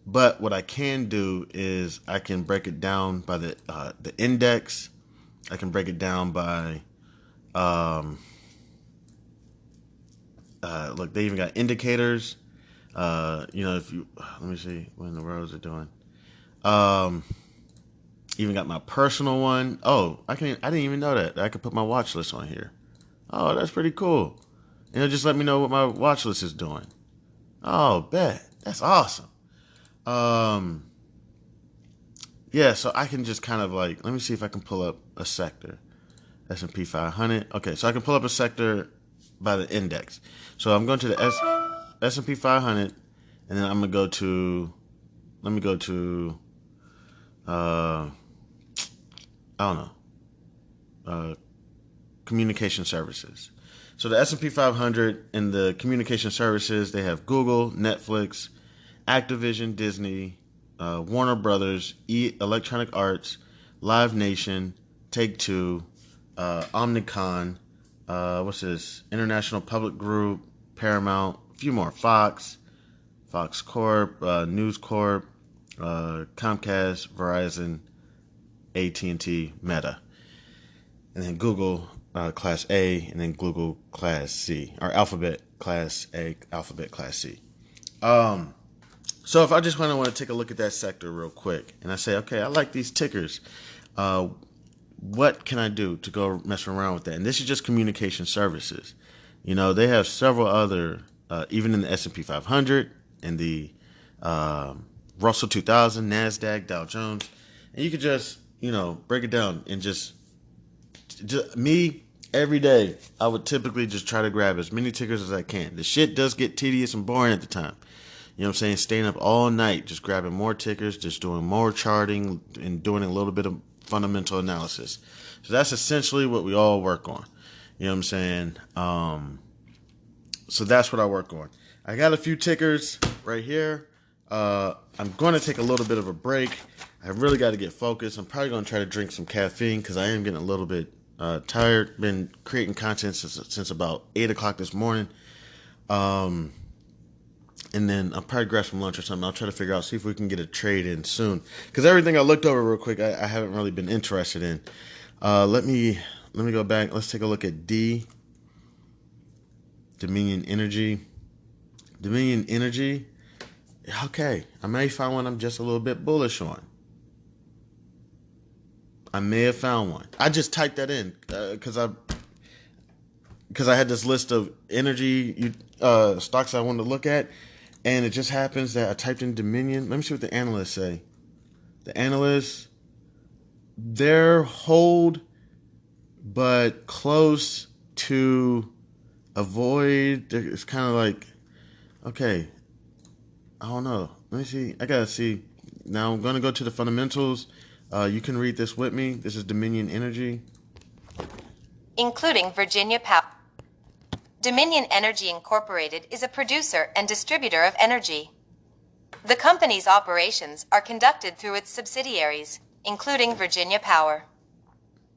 But what I can do is I can break it down by the index. I can break it down by look, they even got indicators. If you let me see what in the world is it doing. Even got my personal one. Oh, I didn't even know that I could put my watch list on here. Oh, that's pretty cool. And it'll just let me know what my watch list is doing. Oh, bet. That's awesome. Yeah, so I can just kind of let me see if I can pull up a sector. S&P 500. Okay, so I can pull up a sector by the index. So I'm going to the S&P 500, and then I'm going to go to, I don't know, communication services. So the S&P 500 and the communication services, they have Google, Netflix, Activision, Disney, Warner Brothers, Electronic Arts, Live Nation, Take-Two, Omnicom, what's this? International Public Group, Paramount, a few more, Fox Corp, News Corp, Comcast, Verizon, AT&T, Meta, and then Google Class A, and then Google Class C, or Alphabet Class A, Alphabet Class C. So if I just want to take a look at that sector real quick, and I say, okay, I like these tickers. What can I do to go mess around with that? And this is just communication services. They have several other, even in the S&P 500 and the Russell 2000, NASDAQ, Dow Jones. And you could just, break it down and just me, every day, I would typically just try to grab as many tickers as I can. The shit does get tedious and boring at the time. You know what I'm saying? Staying up all night, just grabbing more tickers, just doing more charting and doing a little bit of fundamental analysis. So that's essentially what we all work on. You know what I'm saying? So that's what I work on. I got a few tickers right here. I'm going to take a little bit of a break. I really got to get focused. I'm probably going to try to drink some caffeine because I am getting a little bit tired. Been creating content since about 8 o'clock this morning. And then I'll probably grab some lunch or something. I'll try to figure out, see if we can get a trade in soon. Because everything I looked over real quick, I haven't really been interested in. Let me go back. Let's take a look at Dominion Energy. Dominion Energy. Okay, I may find one I'm just a little bit bullish on. I may have found one. I just typed that in because I had this list of energy stocks I wanted to look at, and it just happens that I typed in Dominion. Let me see what the analysts say. The analysts, they're hold, but close to avoid. It's kind of like, okay, I don't know. Let me see. I gotta see. Now I'm gonna go to the fundamentals. You can read this with me. This is Dominion Energy. Including Virginia Power. Dominion Energy Incorporated is a producer and distributor of energy. The company's operations are conducted through its subsidiaries, including Virginia Power.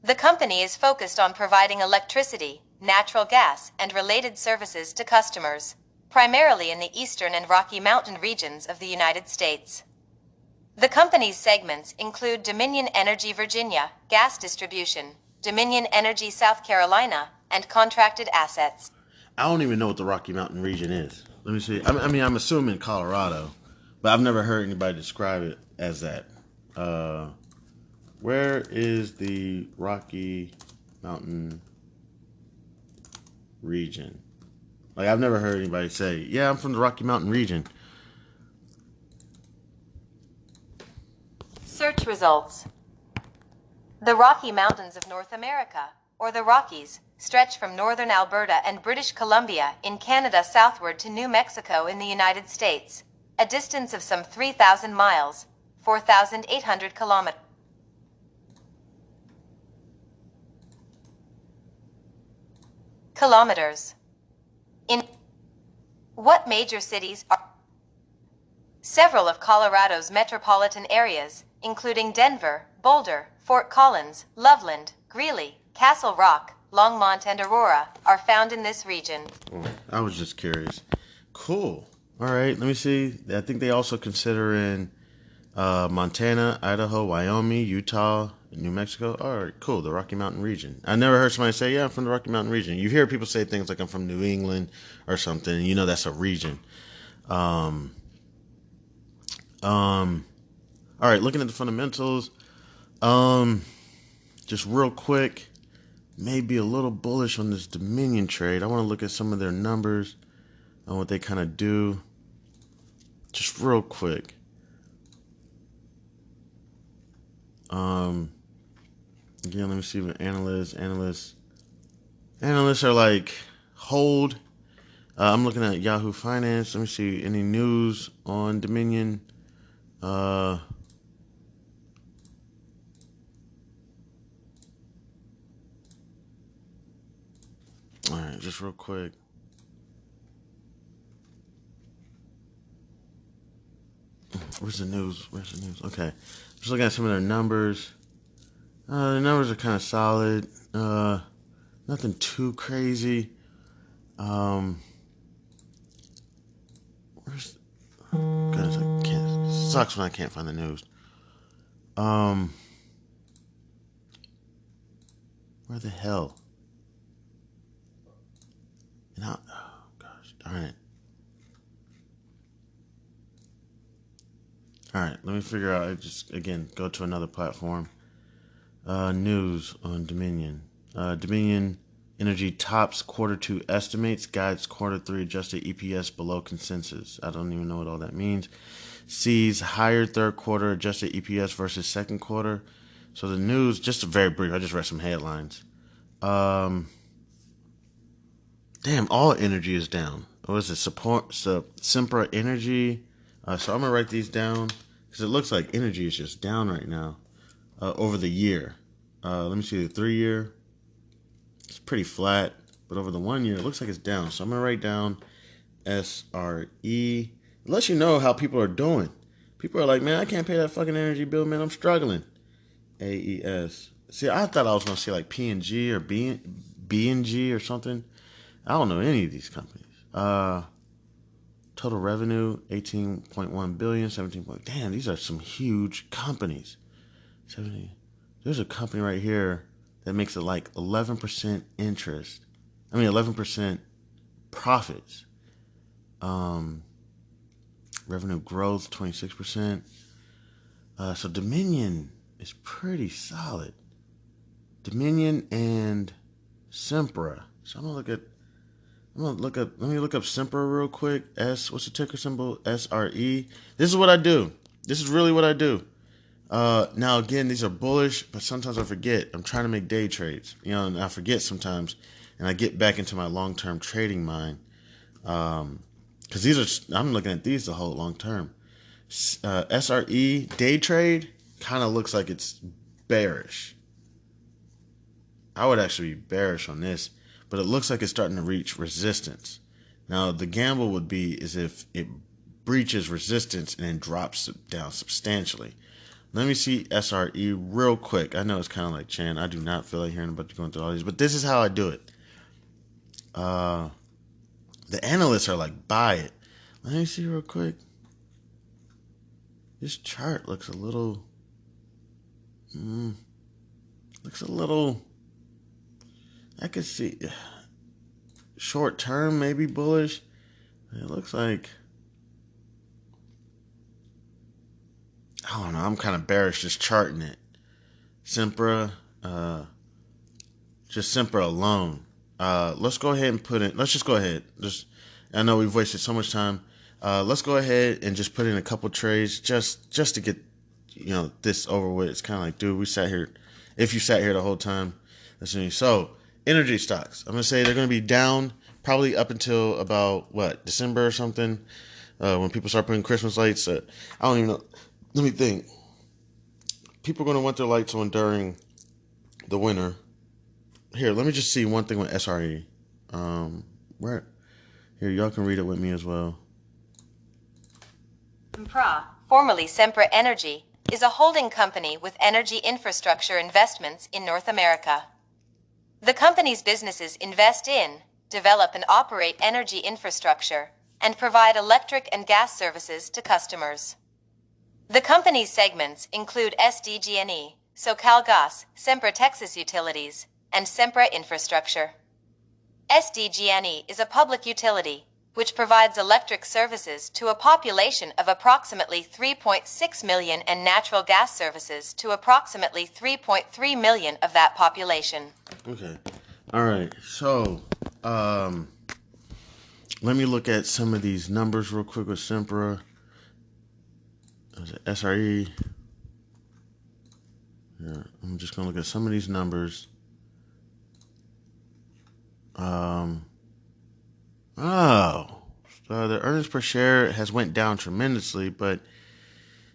The company is focused on providing electricity, natural gas, and related services to customers, primarily in the Eastern and Rocky Mountain regions of the United States. The company's segments include Dominion Energy Virginia, gas distribution, Dominion Energy South Carolina, and contracted assets. I don't even know what the Rocky Mountain region is. Let me see. I mean, I'm assuming Colorado, but I've never heard anybody describe it as that. Where is the Rocky Mountain region? Like, I've never heard anybody say, yeah, I'm from the Rocky Mountain region. Search results. The Rocky Mountains of North America, or the Rockies, stretch from northern Alberta and British Columbia in Canada southward to New Mexico in the United States, a distance of some 3,000 miles, 4,800 kilometers. In what major cities are several of Colorado's metropolitan areas, including Denver, Boulder, Fort Collins, Loveland, Greeley, Castle Rock, Longmont, and Aurora, are found in this region. I was just curious. Cool. All right, let me see. I think they also consider in Montana, Idaho, Wyoming, Utah, New Mexico. All right, cool. The Rocky Mountain region. I never heard somebody say, yeah, I'm from the Rocky Mountain region. You hear people say things like I'm from New England or something, and you know that's a region. All right, looking at the fundamentals. Just real quick, maybe a little bullish on this Dominion trade. I want to look at some of their numbers and what they kind of do. Just real quick. Again, let me see what analysts are like hold. I'm looking at Yahoo Finance. Let me see any news on Dominion. All right, just real quick. Where's the news? Okay. Just looking at some of their numbers. The numbers are kind of solid. Nothing too crazy. Where's... Goodness, I can't... Sucks when I can't find the news. Where the hell? Oh, gosh, darn it. Let me figure out. I just, again, go to another platform. News on Dominion. Dominion Energy tops Q2 estimates, guides Q3 adjusted EPS below consensus. I don't even know what all that means. Sees higher Q3 adjusted EPS versus Q2. So the news, just very brief, I just read some headlines. Damn, all energy is down. What is it? Sempra Energy. So I'm going to write these down because it looks like energy is just down right now over the year. Let me see the 3 year. It's pretty flat, but over the 1 year, it looks like it's down. So I'm going to write down SRE. It lets you know how people are doing. People are like, man, I can't pay that fucking energy bill, man. I'm struggling. AES. See, I thought I was going to say like P&G or B&G or something. I don't know any of these companies. Total revenue, 18.1 billion, 17. Damn, these are some huge companies. 70. There's a company right here that makes it like 11% interest. 11% profits. Revenue growth, 26%. So Dominion is pretty solid. Dominion and Sempra. So let me look up Sempra real quick. What's the ticker symbol? SRE. This is what I do. This is really what I do. Now again, these are bullish, but sometimes I forget. I'm trying to make day trades, and I forget sometimes, and I get back into my long-term trading mind. Because I'm looking at these the whole long term. SRE day trade kind of looks like it's bearish. I would actually be bearish on this, but it looks like it's starting to reach resistance. Now the gamble would be is if it breaches resistance and then drops down substantially. Let me see SRE real quick. I know it's kind of like Chan. I do not feel like hearing about you going through all these, but this is how I do it. The analysts are like, buy it. Let me see real quick. This chart looks a little, I could see short term maybe bullish. It looks like, I don't know, I'm kind of bearish just charting it. Sempra, just Sempra alone. Let's go ahead and let's just go ahead. I know we've wasted so much time. Let's go ahead and just put in a couple trades just to get, this over with. It's kind of like, dude, if you sat here the whole time, listening. So energy stocks, I'm going to say they're going to be down probably up until about December or something, when people start putting Christmas lights. I don't even know. Let me think. People are going to want their lights on during the winter. Here, let me just see one thing with SRE. Here, y'all can read it with me as well. Sempra, formerly Sempra Energy, is a holding company with energy infrastructure investments in North America. The company's businesses invest in, develop and operate energy infrastructure, and provide electric and gas services to customers. The company's segments include SDG&E, SoCalGas, Sempra Texas Utilities, and Sempra Infrastructure. SDG&E is a public utility which provides electric services to a population of approximately 3.6 million and natural gas services to approximately 3.3 million of that population. Okay. All right. So, let me look at some of these numbers real quick with Sempra. SRE. Yeah, I'm just going to look at some of these numbers. The earnings per share has went down tremendously, but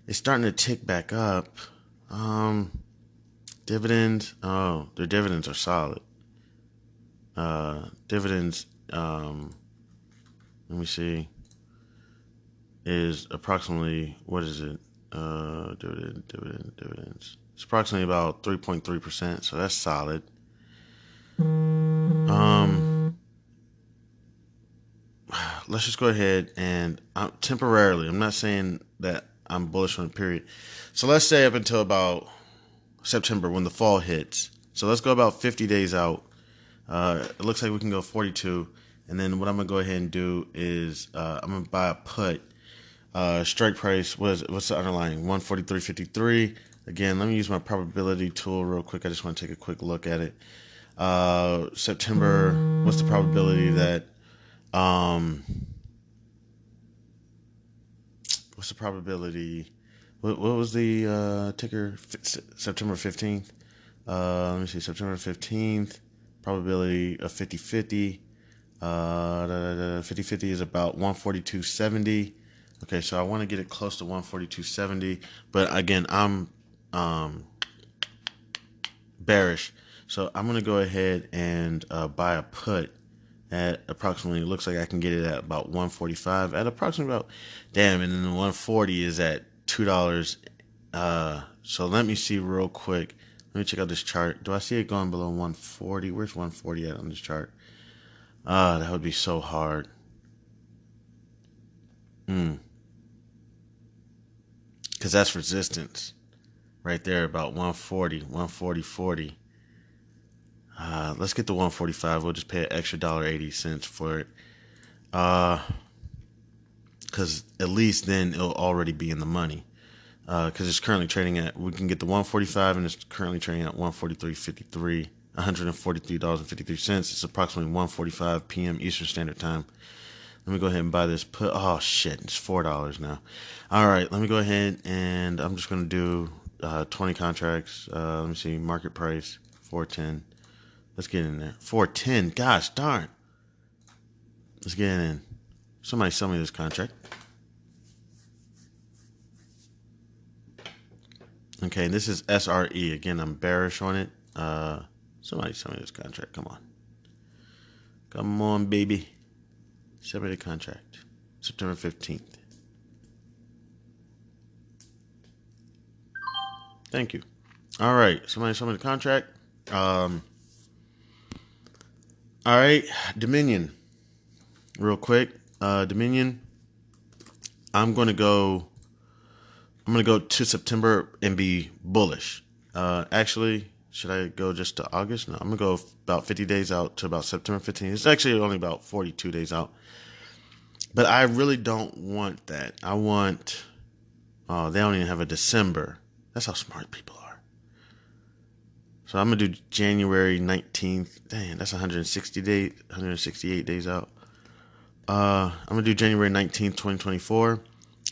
it's starting to tick back up. Dividends, their dividends are solid. Dividends, let me see, is approximately, what is it? Dividends. It's approximately about 3.3%, so that's solid. Let's just go ahead and temporarily, I'm not saying that I'm bullish on the period. So let's say up until about September when the fall hits. So let's go about 50 days out. It looks like we can go 42. And then what I'm going to go ahead and do is I'm going to buy a put Strike price was, what's the underlying? 143.53. Again, let me use my probability tool real quick. I just want to take a quick look at it. September, what's the probability that, what's the probability? What was the ticker? September 15th. Let me see. September 15th. Probability of 50-50. 50-50 is about 142.70. Okay, so I want to get it close to 142.70. But again, I'm bearish. So I'm going to go ahead and buy a put at approximately, looks like I can get it at about 145 at approximately about, damn, and then the 140 is at $2. So let me see real quick. Let me check out this chart. Do I see it going below 140? Where's 140 at on this chart? That would be so hard. Because that's resistance right there, about 140, 140.40. Let's get to 145. We'll just pay an extra $1.80 for it. Because at least then it'll already be in the money. Because it's currently trading at, we can get the 145 and it's currently trading at 143.53, $143.53. It's approximately 1:45 p.m. Eastern Standard Time. Let me go ahead and buy this put. Oh shit, it's $4 now. All right, let me go ahead and I'm just gonna do 20 contracts. Let me see, market price 410. Let's get in there. 410. Gosh darn. Let's get in. Somebody sell me this contract. Okay, this is SRE. Again, I'm bearish on it. Somebody sell me this contract. Come on. Come on, baby. Sell me the contract. September 15th. Thank you. All right. Somebody sell me the contract. All right. Dominion. Real quick. Dominion. I'm going to go to September and be bullish. Actually, should I go just to August? No, I'm going to go about 50 days out to about September 15th. It's actually only about 42 days out. But I really don't want that. I want, they don't even have a December. That's how smart people are. So I'm going to do January 19th. Dang, that's 168 days out. I'm going to do January 19th, 2024.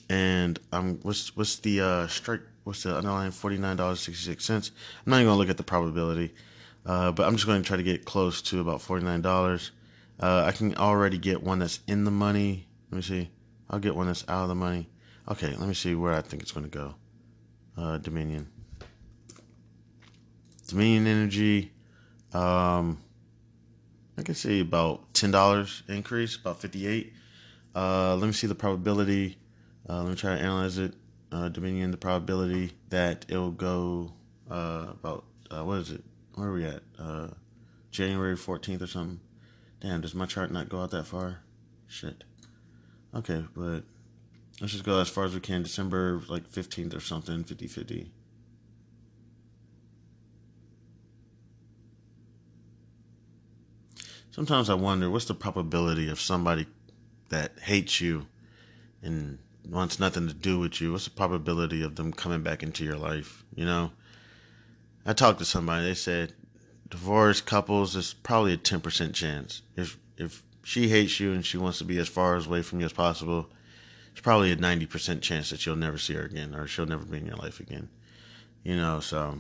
And what's the strike? What's the underlying? $49.66. I'm not even gonna look at the probability, but I'm just going to try to get close to about $49. I can already get one that's in the money. Let me see. I'll get one that's out of the money. Okay, let me see where I think it's going to go. Dominion Energy. I can see about $10 increase, about 58. Let me see the probability. Let me try to analyze it. Dominion, the probability that it'll go about, what is it? Where are we at? January 14th or something. Damn, does my chart not go out that far? Shit. Okay, but let's just go as far as we can. December like 15th or something, 50-50. Sometimes I wonder, what's the probability of somebody that hates you and wants nothing to do with you? What's the probability of them coming back into your life? You know, I talked to somebody. They said divorced couples is probably a 10% chance. If she hates you and she wants to be as far away from you as possible, it's probably a 90% chance that you'll never see her again or she'll never be in your life again. You know, so,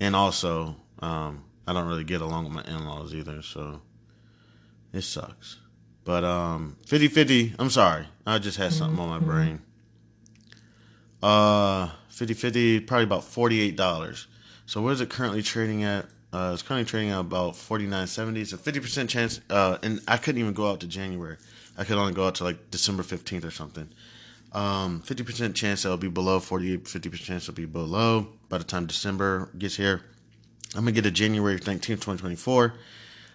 and also, I don't really get along with my in-laws either, so it sucks. But 50-50, I'm sorry. I just had something on my brain. 50-50, probably about $48. So where is it currently trading at? It's currently trading at about $49.70. It's a 50% chance, and I couldn't even go out to January. I could only go out to like December 15th or something. 50% chance it'll be below 48, 50% chance it'll be below by the time December gets here. I'm going to get a January 19th, 2024.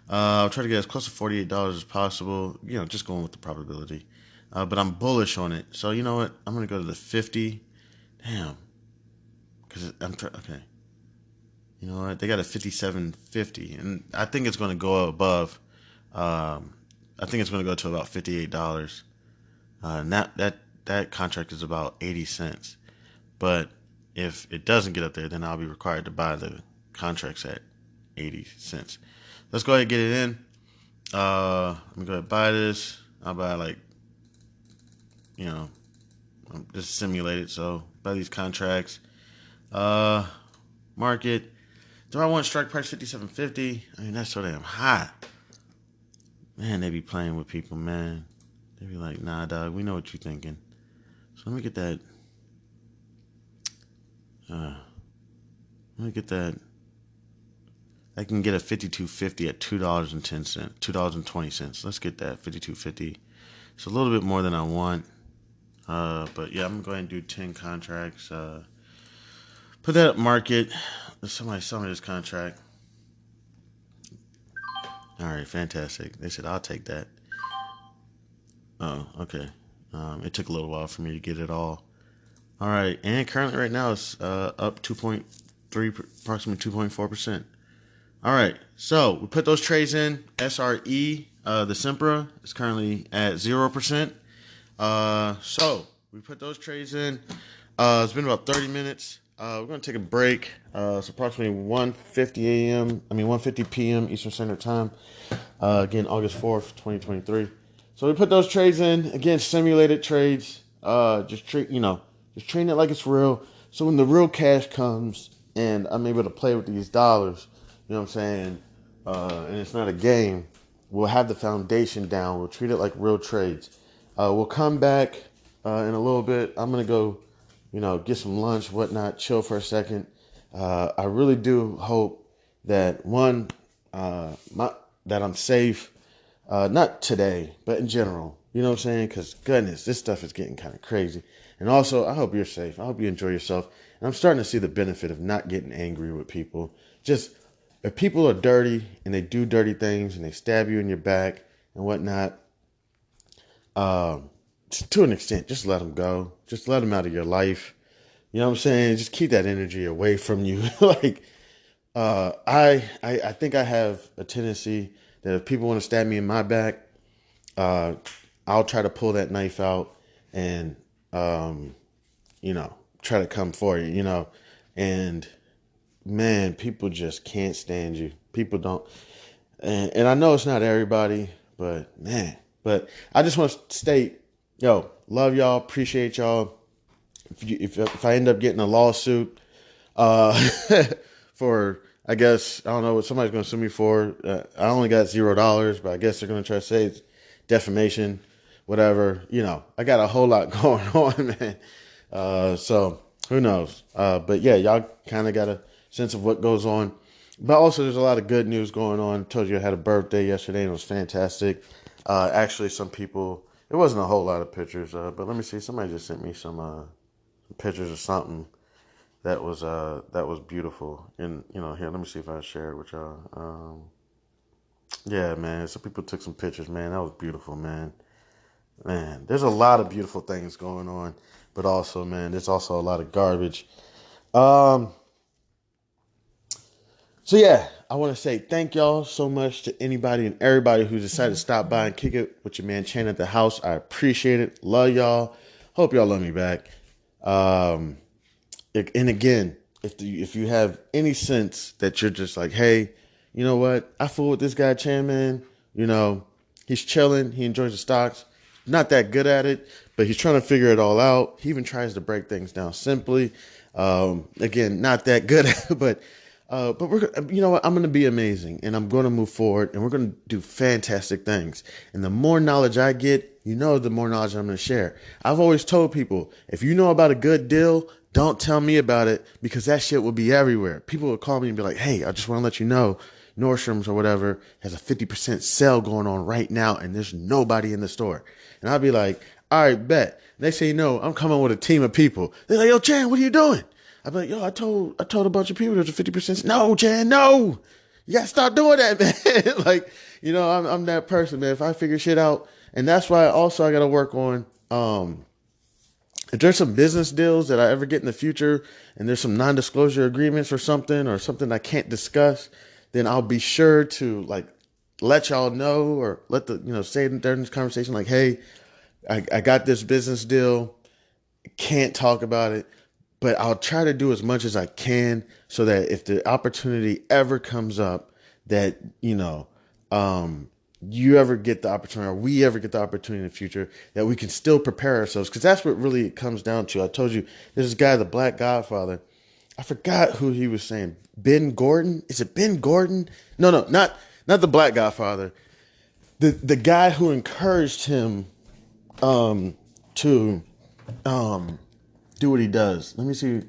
I'll try to get as close to $48 as possible, you know, just going with the probability. But I'm bullish on it. So, you know what? I'm going to go to the 50. Damn. Because okay. You know what? They got a 57.50. And I think it's going to go above. I think it's going to go to about $58. And that that contract is about 80 cents. But if it doesn't get up there, then I'll be required to buy the contracts at 80 cents. Let's go ahead and get it in. I'm going to go ahead and buy this. I'll buy like, you know, just simulate it. So buy these contracts. Market. Do I want strike price 57.50? I mean, that's so damn high. Man, they be playing with people, man. They be like, nah, dog, we know what you're thinking. So let me get that. I can get a 52.50 at $2.10, $2.20. Let's get that 52.50. It's a little bit more than I want. But yeah, I'm going to do 10 contracts. Put that at market. Somebody sell me this contract. All right, fantastic. They said, I'll take that. Oh, okay. It took a little while for me to get it all. All right, and currently right now it's up 2.3, approximately 2.4%. All right, so we put those trades in. SRE, the Sempra, is currently at 0%. So we put those trades in. It's been about 30 minutes. We're going to take a break. It's approximately 1:50 p.m. Eastern Standard Time. Again, August 4th, 2023. So we put those trades in. Again, simulated trades. Just treating it like it's real. So when the real cash comes and I'm able to play with these dollars, you know what I'm saying? And it's not a game. We'll have the foundation down. We'll treat it like real trades. We'll come back in a little bit. I'm going to go, get some lunch, whatnot, chill for a second. I really do hope that, that I'm safe. Not today, but in general. You know what I'm saying? Because, goodness, this stuff is getting kind of crazy. And also, I hope you're safe. I hope you enjoy yourself. And I'm starting to see the benefit of not getting angry with people. Just, if people are dirty and they do dirty things and they stab you in your back and whatnot, to an extent, just let them go. Just let them out of your life. You know what I'm saying? Just keep that energy away from you. I think I have a tendency that if people want to stab me in my back, I'll try to pull that knife out and, try to come for you, and man, people just can't stand you. People don't. And I know it's not everybody, but I just want to state, love y'all, appreciate y'all. If I end up getting a lawsuit, for, I guess, I don't know what somebody's going to sue me for. I only got $0, but I guess they're going to try to say it's defamation, whatever. I got a whole lot going on, man. So who knows? But yeah, y'all kind of got a sense of what goes on. But also there's a lot of good news going on. I told you I had a birthday yesterday and it was fantastic. Actually, some people, it wasn't a whole lot of pictures, but let me see. Somebody just sent me some pictures of something that was beautiful. And, here, let me see if I share it with y'all. Yeah, man, some people took some pictures, man. That was beautiful, man. Man, there's a lot of beautiful things going on, but also, man, there's also a lot of garbage. So yeah, I want to say thank y'all so much to anybody and everybody who decided to stop by and kick it with your man Chan at the house. I appreciate it. Love y'all. Hope y'all love me back. And again, if you have any sense that you're just like, hey, you know what? I fool with this guy Chan, man. He's chilling. He enjoys the stocks. Not that good at it, but he's trying to figure it all out. He even tries to break things down simply. Again, not that good, but we're, you know what? I'm going to be amazing and I'm going to move forward and we're going to do fantastic things. And the more knowledge I get, the more knowledge I'm going to share. I've always told people, if you know about a good deal, don't tell me about it because that shit will be everywhere. People will call me and be like, hey, I just want to let you know Nordstrom's or whatever has a 50% sale going on right now and there's nobody in the store. And I'll be like, all right, bet. They say, no, I'm coming with a team of people. They're like, yo, Chan, what are you doing? I'll be like, yo, I told a bunch of people there's a 50%. No, Chan, no. You got to stop doing that, man. I'm that person, man. If I figure shit out. And that's why also I got to work on, if there's some business deals that I ever get in the future and there's some non-disclosure agreements or something I can't discuss, then I'll be sure to let y'all know or say during this conversation, hey, I got this business deal. can't talk about it, but I'll try to do as much as I can so that if the opportunity ever comes up that, you ever get the opportunity or we ever get the opportunity in the future that we can still prepare ourselves. Cause that's what really it comes down to. I told you there's this guy, the Black Godfather. I forgot who he was saying. Ben Gordon? Is it Ben Gordon? No, not the Black Godfather. The guy who encouraged him to do what he does. Let me see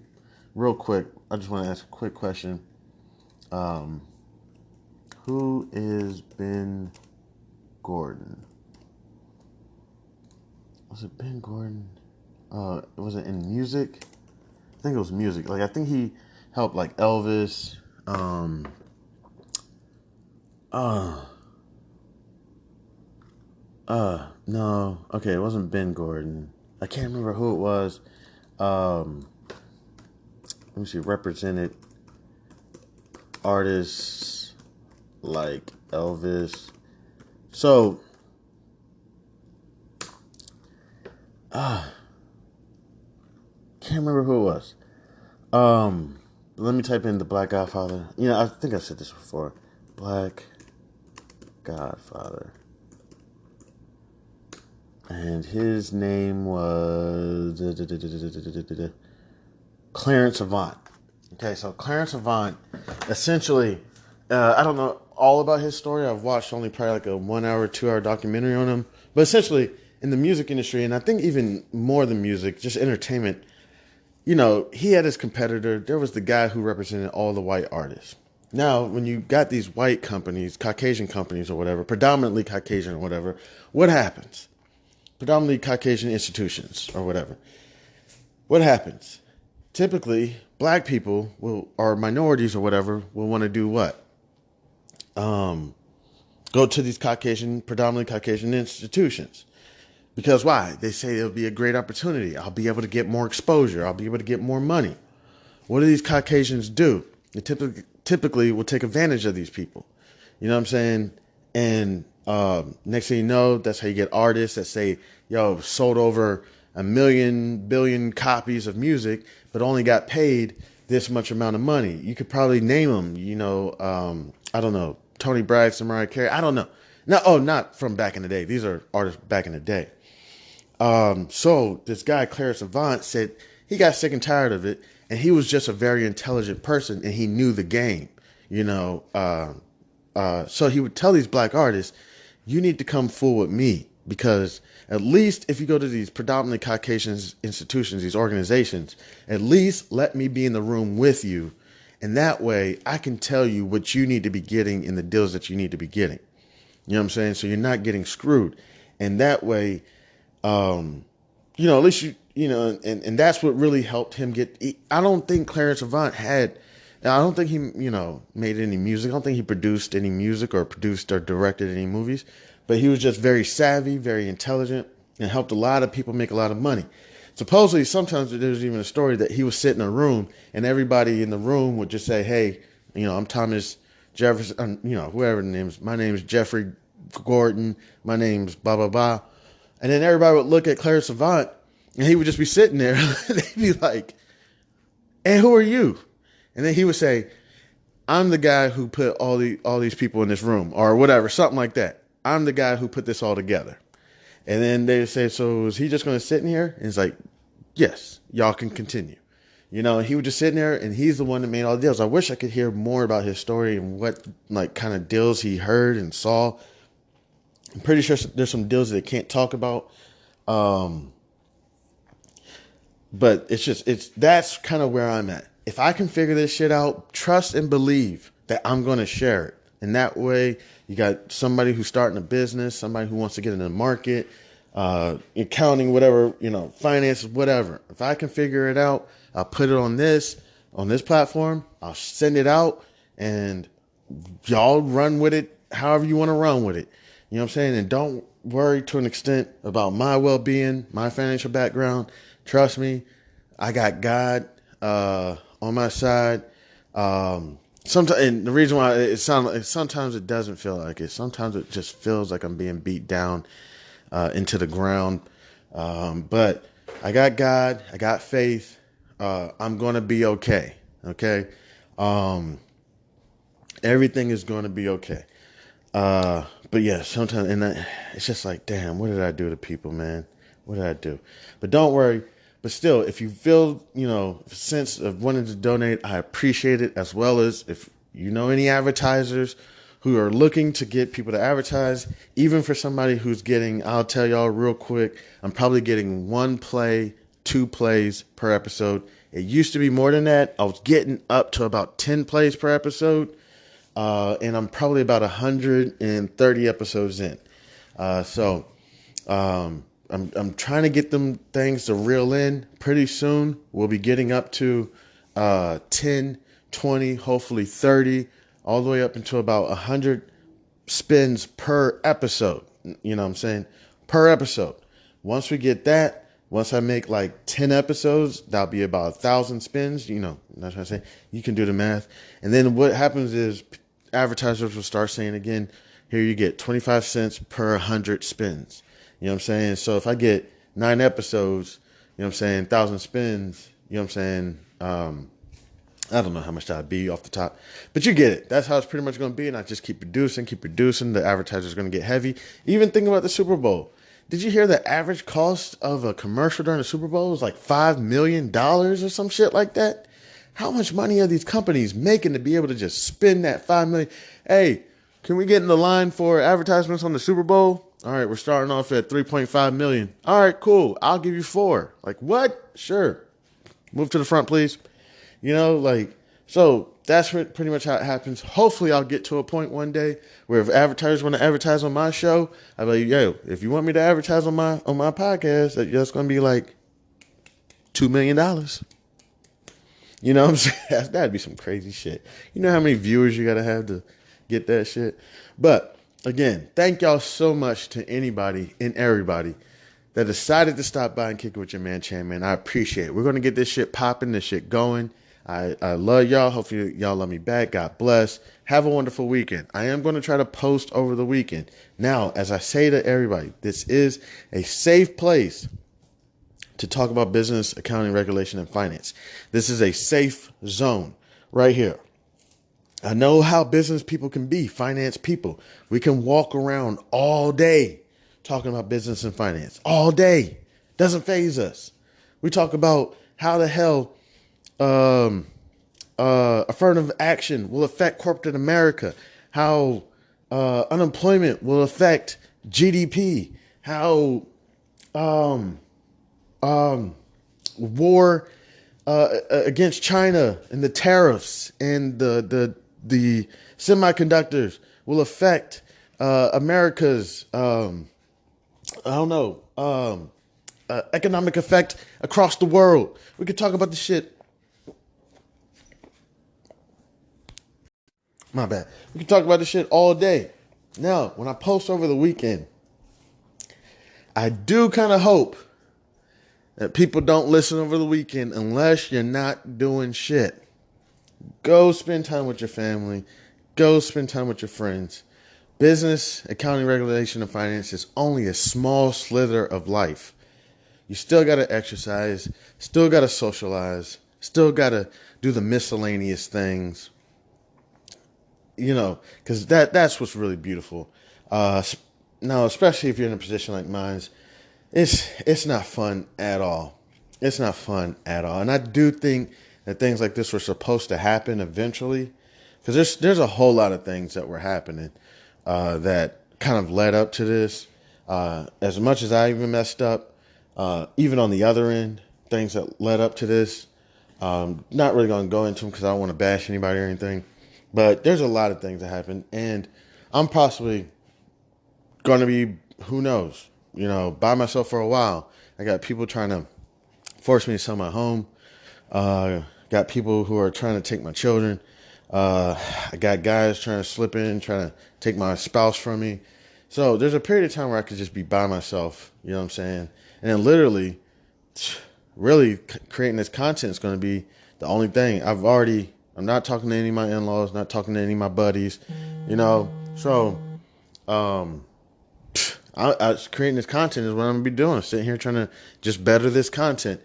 real quick. I just want to ask a quick question. Who is Ben Gordon? Was it Ben Gordon? Was it in music? I think it was music. Like I think he helped like Elvis. No. Okay, it wasn't Ben Gordon. I can't remember who it was. Let me see. Represented artists like Elvis. So, can't remember who it was. Let me type in the Black Godfather. I think I said this before. Black Godfather. And his name was Clarence Avant. Okay, so Clarence Avant, essentially, I don't know all about his story. I've watched only probably like a 1 hour, 2 hour documentary on him. But essentially, in the music industry, and I think even more than music, just entertainment, he had his competitor. There was the guy who represented all the white artists. Now, when you got these white companies, Caucasian companies or whatever, predominantly Caucasian or whatever, what happens? Predominantly Caucasian institutions or whatever. What happens? Typically, black people or minorities or whatever will want to do what? Go to these predominantly Caucasian institutions. Because why? They say it'll be a great opportunity. I'll be able to get more exposure. I'll be able to get more money. What do these Caucasians do? They typically will take advantage of these people. You know what I'm saying? And next thing you know, that's how you get artists that say, sold over 1 billion copies of music, but only got paid this much amount of money. You could probably name them, I don't know, Tony Braxton, Mariah Carey. I don't know. Not from back in the day. These are artists back in the day. So this guy, Clarence Avant, said he got sick and tired of it. And he was just a very intelligent person and he knew the game, so he would tell these black artists, you need to come full with me because at least if you go to these predominantly Caucasian institutions, these organizations, at least let me be in the room with you. And that way I can tell you what you need to be getting in the deals that you need to be getting. You know what I'm saying? So you're not getting screwed. And that way, at least and that's what really helped him I don't think Clarence Avant I don't think he, made any music. I don't think he produced any music or produced or directed any movies, but he was just very savvy, very intelligent, and helped a lot of people make a lot of money. Supposedly, sometimes there's even a story that he would sit in a room and everybody in the room would just say, hey, I'm Thomas Jefferson, whoever the name is. My name is Jeffrey Gordon. My name's blah, blah, blah. And then everybody would look at Clarence Avant and he would just be sitting there. They'd be like, and who are you? And then he would say, I'm the guy who put all these people in this room or whatever, something like that. I'm the guy who put this all together. And then they say, so is he just going to sit in here? And it's like, yes, y'all can continue. He would just sit in there and he's the one that made all the deals. I wish I could hear more about his story and what kind of deals he heard and saw. I'm pretty sure there's some deals that they can't talk about. But that's kind of where I'm at. If I can figure this shit out, trust and believe that I'm going to share it. And that way you got somebody who's starting a business, somebody who wants to get in the market, accounting, whatever, finances, whatever. If I can figure it out, I'll put it on this platform. I'll send it out and y'all run with it however you want to run with it. You know what I'm saying? And don't worry to an extent about my well-being, my financial background. Trust me, I got God on my side. Sometimes, and the reason why sometimes it doesn't feel like it. Sometimes it just feels like I'm being beat down into the ground. But I got God. I got faith. I'm going to be okay. Okay. Everything is going to be okay. But yeah, sometimes, it's just like, damn, what did I do to people, man? What did I do? But don't worry. But still, if you feel, a sense of wanting to donate, I appreciate it. As well as if you know any advertisers who are looking to get people to advertise, even for somebody who's getting, I'll tell y'all real quick, I'm probably getting 1 play, 2 plays per episode. It used to be more than that. I was getting up to about 10 plays per episode. And I'm probably about 130 episodes in. So I'm trying to get them things to reel in pretty soon. We'll be getting up to 10, 20, hopefully 30, all the way up into about 100 spins per episode. You know what I'm saying? Per episode. Once we get that, once I make like 10 episodes, that'll be about 1,000 spins. That's what I'm saying. You can do the math. And then what happens is advertisers will start saying again, here you get 25 cents per 100 spins. You know what I'm saying? So if I get 9 episodes, 1,000 spins, I don't know how much that'd be off the top, but you get it. That's how it's pretty much going to be. And I just keep producing. The advertisers are going to get heavy. Even thinking about the Super Bowl. Did you hear the average cost of a commercial during the Super Bowl was like $5 million or some shit like that? How much money are these companies making to be able to just spend that $5 million? Hey, can we get in the line for advertisements on the Super Bowl? All right, we're starting off at 3.5 million. All right, cool. I'll give you 4. Like, what? Sure. Move to the front, please. So that's pretty much how it happens. Hopefully I'll get to a point one day where if advertisers want to advertise on my show, I'll be like, yo, if you want me to advertise on my podcast, that's going to be like $2 million. You know what I'm saying? That'd be some crazy shit. You know how many viewers you got to have to get that shit? But again, thank y'all so much to anybody and everybody that decided to stop by and kick it with your man, Chan, man. I appreciate it. We're going to get this shit popping, this shit going. I love y'all. Hopefully y'all love me back. God bless. Have a wonderful weekend. I am going to try to post over the weekend. Now, as I say to everybody, this is a safe place to talk about business, accounting, regulation, and finance. This is a safe zone right here. I know how business people can be, finance people. We can walk around all day talking about business and finance. All day. Doesn't faze us. We talk about how the hell affirmative action will affect corporate America, how unemployment will affect GDP, how war against China and the tariffs and the semiconductors will affect America's economic effect across the world. We could talk about the shit. My bad. We can talk about this shit all day. Now, when I post over the weekend, I do kind of hope that people don't listen over the weekend unless you're not doing shit. Go spend time with your family. Go spend time with your friends. Business, accounting, regulation, and finance is only a small slither of life. You still got to exercise, still got to socialize, still got to do the miscellaneous things. Because that's what's really beautiful. Now, especially if you're in a position like mine, it's not fun at all. It's not fun at all. And I do think that things like this were supposed to happen eventually, because there's a whole lot of things that were happening that kind of led up to this. As much as I even messed up, even on the other end, things that led up to this. Not really going to go into them because I don't want to bash anybody or anything. But there's a lot of things that happened, and I'm possibly going to be, who knows, by myself for a while. I got people trying to force me to sell my home. Got people who are trying to take my children. I got guys trying to slip in, trying to take my spouse from me. So there's a period of time where I could just be by myself, you know what I'm saying? And then literally, really creating this content is going to be the only thing. I'm not talking to any of my in-laws, not talking to any of my buddies, So, I Creating this content is what I'm gonna be doing. Sitting here trying to just better this content.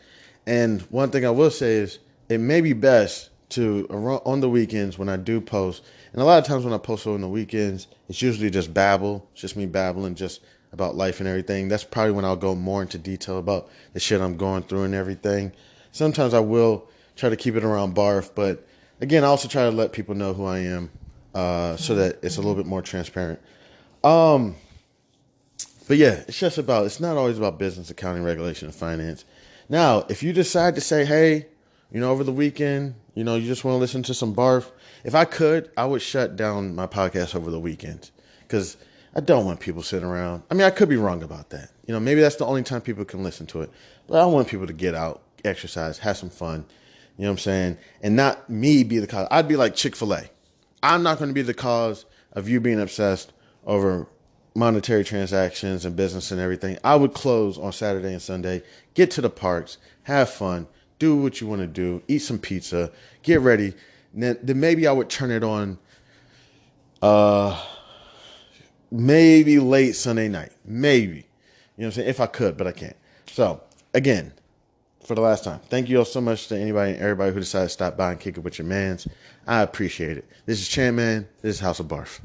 And one thing I will say is it may be best to on the weekends when I do post. And a lot of times when I post on the weekends, it's usually just babble. It's just me babbling just about life and everything. That's probably when I'll go more into detail about the shit I'm going through and everything. Sometimes I will try to keep it around barf, but again, I also try to let people know who I am, so that it's a little bit more transparent. But yeah, it's not always about business, accounting, regulation, and finance. Now, if you decide to say, hey, over the weekend, you just want to listen to some barf, if I could, I would shut down my podcast over the weekends because I don't want people sitting around. I mean, I could be wrong about that. Maybe that's the only time people can listen to it. But I want people to get out, exercise, have some fun. You know what I'm saying? And not me be the cause. I'd be like Chick-fil-A. I'm not going to be the cause of you being obsessed over monetary transactions and business and everything. I would close on Saturday and Sunday, get to the parks, have fun, do what you want to do, eat some pizza, get ready. Then maybe I would turn it on maybe late Sunday night. Maybe. You know what I'm saying? If I could, but I can't. So, again, for the last time, thank you all so much to anybody and everybody who decided to stop by and kick it with your mans. I appreciate it. This is Chan Man. This is House of Barf.